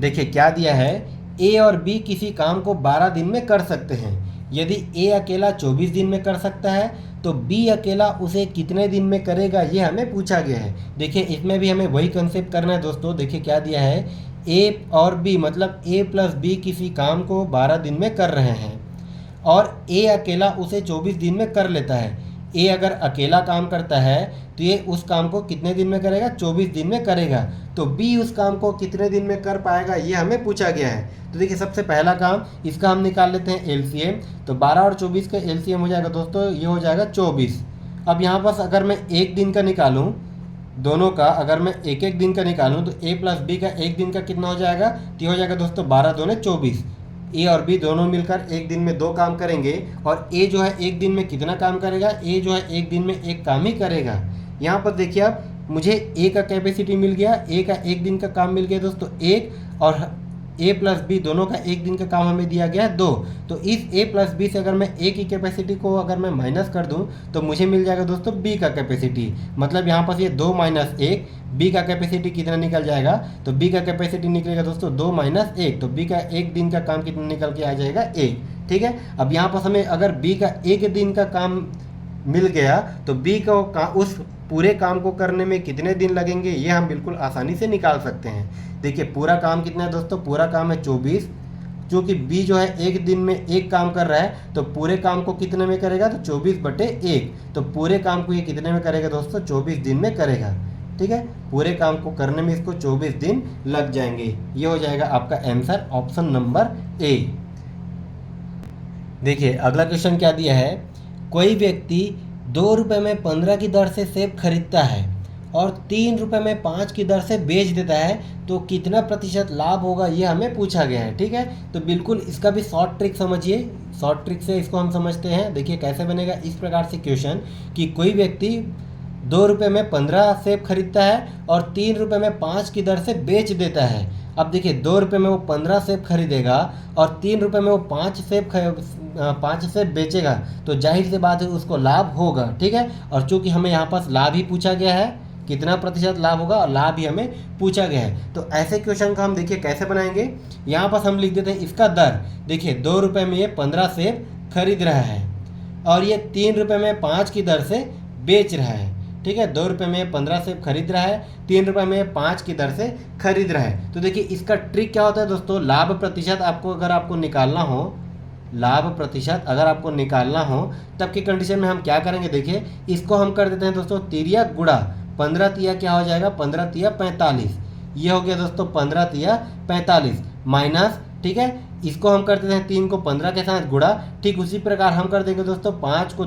देखिए क्या दिया है, ए और बी किसी काम को 12 दिन में कर सकते हैं। यदि ए अकेला 24 दिन में कर सकता है तो बी अकेला उसे कितने दिन में करेगा, ये हमें पूछा गया है। देखिए इसमें भी हमें वही कंसेप्ट करना है दोस्तों। देखिए क्या दिया है, ए और बी मतलब ए प्लस बी किसी काम को 12 दिन में कर रहे हैं और ए अकेला उसे 24 दिन में कर लेता है। ए अगर अकेला काम करता है तो ये उस काम को कितने दिन में करेगा, 24 दिन में करेगा। तो बी उस काम को कितने दिन में कर पाएगा, ये हमें पूछा गया है। तो देखिए सबसे पहला काम इसका हम निकाल लेते हैं एलसीएम। तो 12 और 24 का एलसीएम हो जाएगा दोस्तों, ये हो जाएगा 24। अब यहाँ पास अगर मैं एक दिन का निकालूँ, दोनों का अगर मैं एक एक दिन का निकालूँ तो ए प्लस बी का एक दिन का कितना हो जाएगा, तो ये हो जाएगा दोस्तों 12 दूने 24। ए और बी दोनों मिलकर एक दिन में 2 काम करेंगे और ए जो है एक दिन में कितना काम करेगा, ए जो है एक दिन में 1 काम ही करेगा। यहाँ पर देखिए आप, मुझे ए का कैपेसिटी मिल गया, ए का एक दिन का काम मिल गया दोस्तों 1, और ए प्लस बी दोनों का एक दिन का काम हमें दिया गया है 2। तो इस ए प्लस बी से अगर मैं ए की कैपेसिटी को अगर मैं माइनस कर दूं तो मुझे मिल जाएगा दोस्तों बी का कैपेसिटी। मतलब यहाँ पर ये 2 माइनस 1, बी का कैपेसिटी कितना निकल जाएगा, तो बी का कैपेसिटी निकलेगा दोस्तों 2 माइनस 1, तो बी का एक दिन का काम कितना निकल के आ जाएगा 1। ठीक है, अब यहाँ पर हमें अगर बी का एक दिन का काम मिल गया तो बी को उस पूरे काम को करने में कितने दिन लगेंगे ये हम बिल्कुल आसानी से निकाल सकते हैं। देखिए पूरा काम कितना है दोस्तों, पूरा काम है 24, क्योंकि बी जो है एक दिन में एक काम कर रहा है तो पूरे काम को कितने में करेगा, तो 24/1, तो पूरे काम को ये कितने में करेगा दोस्तों, 24 दिन में करेगा। ठीक है, पूरे काम को करने में इसको 24 दिन लग जाएंगे। ये हो जाएगा आपका आंसर ऑप्शन नंबर ए। देखिए अगला क्वेश्चन क्या दिया है, कोई व्यक्ति 2 रुपये में 15 की दर से सेब खरीदता है और 3 रुपये में 5 की दर से बेच देता है, तो कितना प्रतिशत लाभ होगा ये हमें पूछा गया है। ठीक है, तो बिल्कुल इसका भी शॉर्ट ट्रिक समझिए, शॉर्ट ट्रिक से इसको हम समझते हैं। देखिए कैसे बनेगा इस प्रकार से क्वेश्चन कि कोई व्यक्ति 2 रुपये में 15 सेब खरीदता है और 3 रुपये में 5 की दर से बेच देता है। अब देखिए 2 रुपये में वो 15 सेब खरीदेगा और 3 रुपये में वो 5 सेब बेचेगा, तो जाहिर सी बात है उसको लाभ होगा। ठीक है, और चूंकि हमें यहाँ पास लाभ ही पूछा गया है, कितना प्रतिशत लाभ होगा और लाभ ही हमें पूछा गया है, तो ऐसे क्वेश्चन का हम देखिए कैसे बनाएंगे। यहाँ पास हम लिख देते हैं इसका दर। देखिए 2 रुपये में ये 15 सेब खरीद रहा है और ये 3 रुपये में 5 की दर से बेच रहा है। ठीक है, 2 रुपये में 15 सेब खरीद रहा है, 3 रुपये में 5 की दर से खरीद रहा है। तो देखिए इसका ट्रिक क्या होता है दोस्तों, लाभ प्रतिशत अगर आपको निकालना हो, लाभ प्रतिशत अगर आपको निकालना हो तब की कंडीशन में हम क्या करेंगे, देखिए इसको हम कर देते हैं दोस्तों तिरिया गुणा 15 तिया क्या हो जाएगा, 15 तिया 45, ये हो गया दोस्तों 15 तिया 45 माइनस। ठीक है, इसको हम कर देते हैं 3 को 15 के साथ गुणा। ठीक उसी प्रकार हम कर देंगे दोस्तों 5 को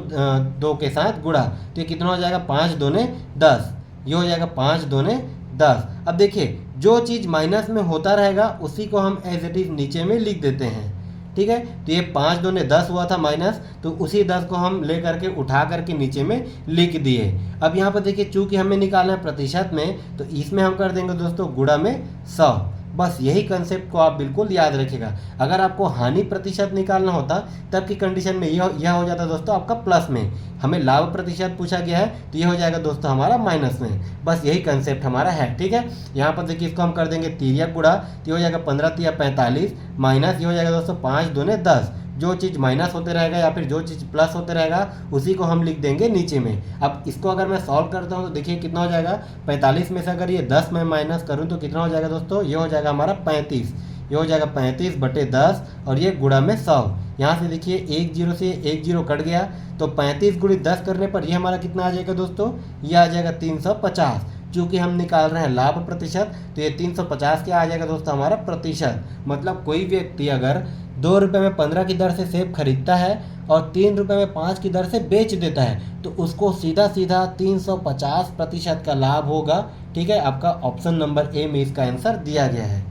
2 के साथ गुणा, तो ये कितना हो जाएगा 5 दूने 10, ये हो जाएगा 5 दूने 10। अब देखिए जो चीज़ माइनस में होता रहेगा उसी को हम एज इट इज नीचे में लिख देते हैं। ठीक है, तो ये 5 दूने 10 हुआ था माइनस, तो उसी 10 को हम ले करके उठा करके नीचे में लिख दिए। अब यहाँ पर देखिए चूंकि हमें निकालना है प्रतिशत में, तो इसमें हम कर देंगे दोस्तों गुणा में 100। बस यही कंसेप्ट को आप बिल्कुल याद रखिएगा। अगर आपको हानि प्रतिशत निकालना होता तब की कंडीशन में यह हो जाता दोस्तों आपका प्लस में, हमें लाभ प्रतिशत पूछा गया है तो ये हो जाएगा दोस्तों हमारा माइनस में। बस यही कंसेप्ट हमारा है। ठीक है, यहाँ पर देखिए इसको हम कर देंगे तिरिया गुणा, तो ये हो जाएगा 15 तिया 45 माइनस, ये हो जाएगा दोस्तों 5 दूने 10। जो चीज़ माइनस होते रहेगा या फिर जो चीज़ प्लस होते रहेगा उसी को हम लिख देंगे नीचे में। अब इसको अगर मैं सॉल्व करता हूँ तो देखिए कितना हो जाएगा, 45 में से अगर ये 10 मैं माइनस करूँ तो कितना हो जाएगा दोस्तों, ये हो जाएगा हमारा 35, ये हो जाएगा 35/10 और ये गुणा में 100। यहाँ से देखिए 1 0 से 1 0 कट गया, तो 35 × 10 करने पर ये हमारा कितना आ जाएगा दोस्तों, ये आ जाएगा 350। चूँकि हम निकाल रहे हैं लाभ प्रतिशत तो ये 350 क्या आ जाएगा दोस्तों हमारा प्रतिशत। मतलब कोई व्यक्ति अगर 2 रुपये में 15 की दर से सेब खरीदता है और 3 रुपये में 5 की दर से बेच देता है, तो उसको सीधा सीधा 350% का लाभ होगा। ठीक है, आपका ऑप्शन नंबर ए में इसका आंसर दिया गया है।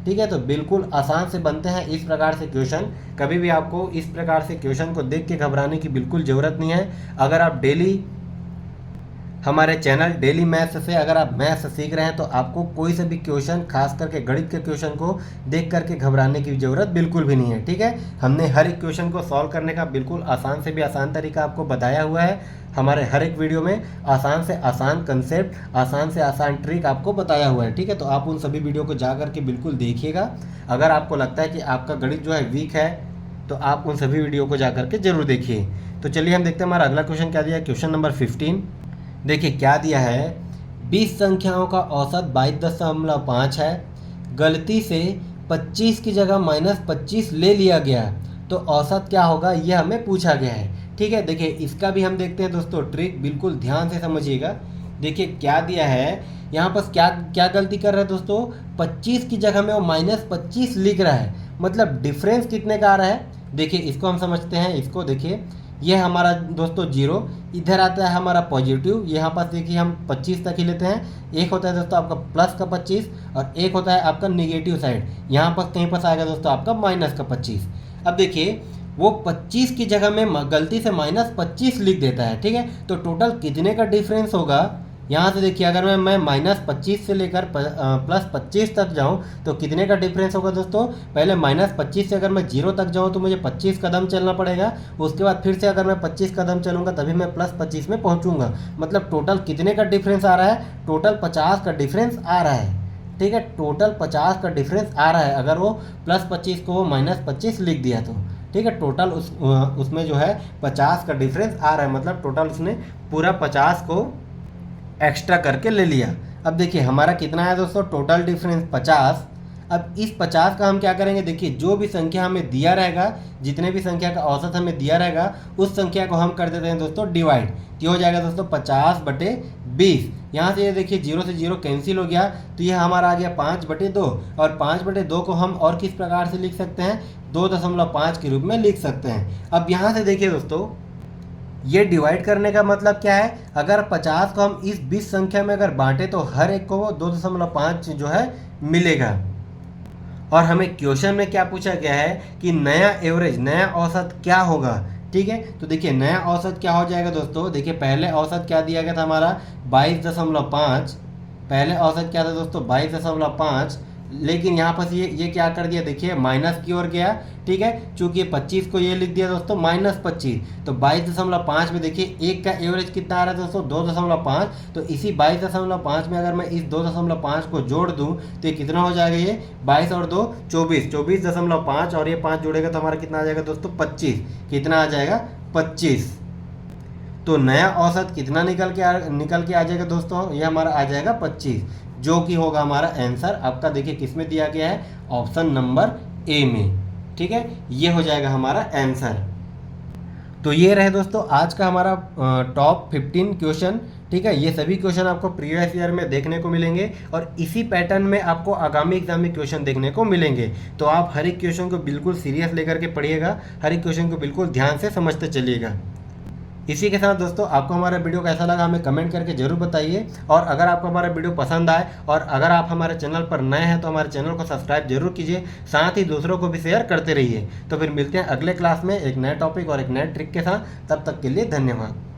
ठीक है, तो बिल्कुल आसान से बनते हैं इस प्रकार से क्वेश्चन। कभी भी आपको इस प्रकार से क्वेश्चन को देख के घबराने की बिल्कुल ज़रूरत नहीं है। अगर आप डेली हमारे चैनल डेली मैथ्स से अगर आप मैथ्स सीख रहे हैं तो आपको कोई से भी क्वेश्चन, खास करके गणित के क्वेश्चन को देख करके घबराने की ज़रूरत बिल्कुल भी नहीं है। ठीक है, हमने हर एक क्वेश्चन को सॉल्व करने का बिल्कुल आसान से भी आसान तरीका आपको बताया हुआ है। हमारे हर एक वीडियो में आसान से आसान कंसेप्ट, आसान से आसान ट्रिक आपको बताया हुआ है। ठीक है, तो आप उन सभी वीडियो को जा करके बिल्कुल देखिएगा। अगर आपको लगता है कि आपका गणित जो है वीक है तो आप उन सभी वीडियो को जा करके जरूर देखिए। तो चलिए हम देखते हैं हमारा अगला क्वेश्चन क्या दिया है। क्वेश्चन नंबर 15 देखिए क्या दिया है, 20 संख्याओं का औसत 22.5 है, गलती से 25 की जगह -25 ले लिया गया, तो औसत क्या होगा ये हमें पूछा गया है। ठीक है, देखिए इसका भी हम देखते हैं दोस्तों ट्रिक, बिल्कुल ध्यान से समझिएगा। देखिए क्या दिया है, यहाँ पर क्या गलती कर रहा है दोस्तों, 25 की जगह में वो -25 लिख रहा है, मतलब डिफरेंस कितने का आ रहा है। देखिए इसको हम समझते हैं, इसको देखिए ये हमारा दोस्तों 0, इधर आता है हमारा पॉजिटिव, यहाँ पर देखिए हम 25 तक ही लेते हैं। एक होता है दोस्तों आपका प्लस का 25 और एक होता है आपका निगेटिव साइड, यहाँ पर कहीं पर आएगा दोस्तों आपका माइनस का 25। अब देखिए वो 25 की जगह में गलती से -25 लिख देता है। ठीक है, तो टोटल कितने का डिफरेंस होगा, यहाँ से देखिए अगर मैं -25 से लेकर +25 तक जाऊँ तो कितने का डिफरेंस होगा दोस्तों। पहले -25 से अगर मैं 0 तक जाऊँ तो मुझे 25 कदम चलना पड़ेगा, उसके बाद फिर से अगर मैं 25 कदम चलूँगा तभी मैं +25 में पहुँचूँगा। मतलब टोटल कितने का डिफरेंस आ रहा है, टोटल 50 का डिफरेंस आ रहा है। ठीक है, टोटल 50 का डिफरेंस आ रहा है अगर वो +25 को वो -25 लिख दिया तो। ठीक है, टोटल उसमें जो है 50 का डिफरेंस आ रहा है, मतलब टोटल उसने पूरा 50 को एक्स्ट्रा करके ले लिया। अब देखिए हमारा कितना है दोस्तों, टोटल डिफरेंस 50। अब इस 50 का हम क्या करेंगे, देखिए जो भी संख्या हमें दिया रहेगा, जितने भी संख्या का औसत हमें दिया रहेगा, उस संख्या को हम कर देते हैं दोस्तों डिवाइड। तो ये हो जाएगा दोस्तों 50/20। यहाँ से ये देखिए 0 से 0 कैंसिल हो गया, तो ये हमारा आ गया 5/2। और 5/2 को हम और किस प्रकार से लिख सकते हैं, 2.5 के रूप में लिख सकते हैं। अब यहाँ से देखिए दोस्तों, ये डिवाइड करने का मतलब क्या है, अगर 50 को हम इस 20 संख्या में अगर बांटे तो हर एक को वो 2.5 जो है मिलेगा। और हमें क्वेश्चन में क्या पूछा गया है कि नया एवरेज, नया औसत क्या होगा। ठीक है, तो देखिए नया औसत क्या हो जाएगा दोस्तों, देखिए पहले औसत क्या दिया गया था हमारा 22.5। पहले औसत क्या था दोस्तों 22.5, लेकिन यहाँ पर ये क्या कर दिया, देखिए माइनस की ओर गया। ठीक है, चूंकि ये 25 को ये लिख दिया दोस्तों -25, तो 22.5 में देखिए एक का एवरेज कितना आ रहा है दोस्तों 2.5। तो इसी 22.5 में अगर मैं इस 2.5 को जोड़ दूं तो ये कितना हो जाएगा, ये 22 और 2 24, 24.5 और ये 5 जोड़ेगा तो हमारा कितना आ जाएगा दोस्तों 25। कितना आ जाएगा 25। तो नया औसत कितना निकल के आ जाएगा दोस्तों, ये हमारा आ जाएगा 25, जो कि होगा हमारा आंसर आपका। देखिए किस में दिया गया है, ऑप्शन नंबर ए में। ठीक है, ये हो जाएगा हमारा आंसर। तो ये रहे दोस्तों आज का हमारा टॉप 15 क्वेश्चन। ठीक है, ये सभी क्वेश्चन आपको प्रीवियस ईयर में देखने को मिलेंगे और इसी पैटर्न में आपको आगामी एग्जाम में क्वेश्चन देखने को मिलेंगे। तो आप हर एक क्वेश्चन को बिल्कुल सीरियस लेकर के पढ़िएगा, हर एक क्वेश्चन को बिल्कुल ध्यान से समझते चलिएगा। इसी के साथ दोस्तों आपको हमारा वीडियो कैसा लगा हमें कमेंट करके जरूर बताइए। और अगर आपको हमारा वीडियो पसंद आए और अगर आप हमारे चैनल पर नए हैं तो हमारे चैनल को सब्सक्राइब जरूर कीजिए, साथ ही दूसरों को भी शेयर करते रहिए। तो फिर मिलते हैं अगले क्लास में एक नए टॉपिक और एक नए ट्रिक के साथ। तब तक के लिए धन्यवाद।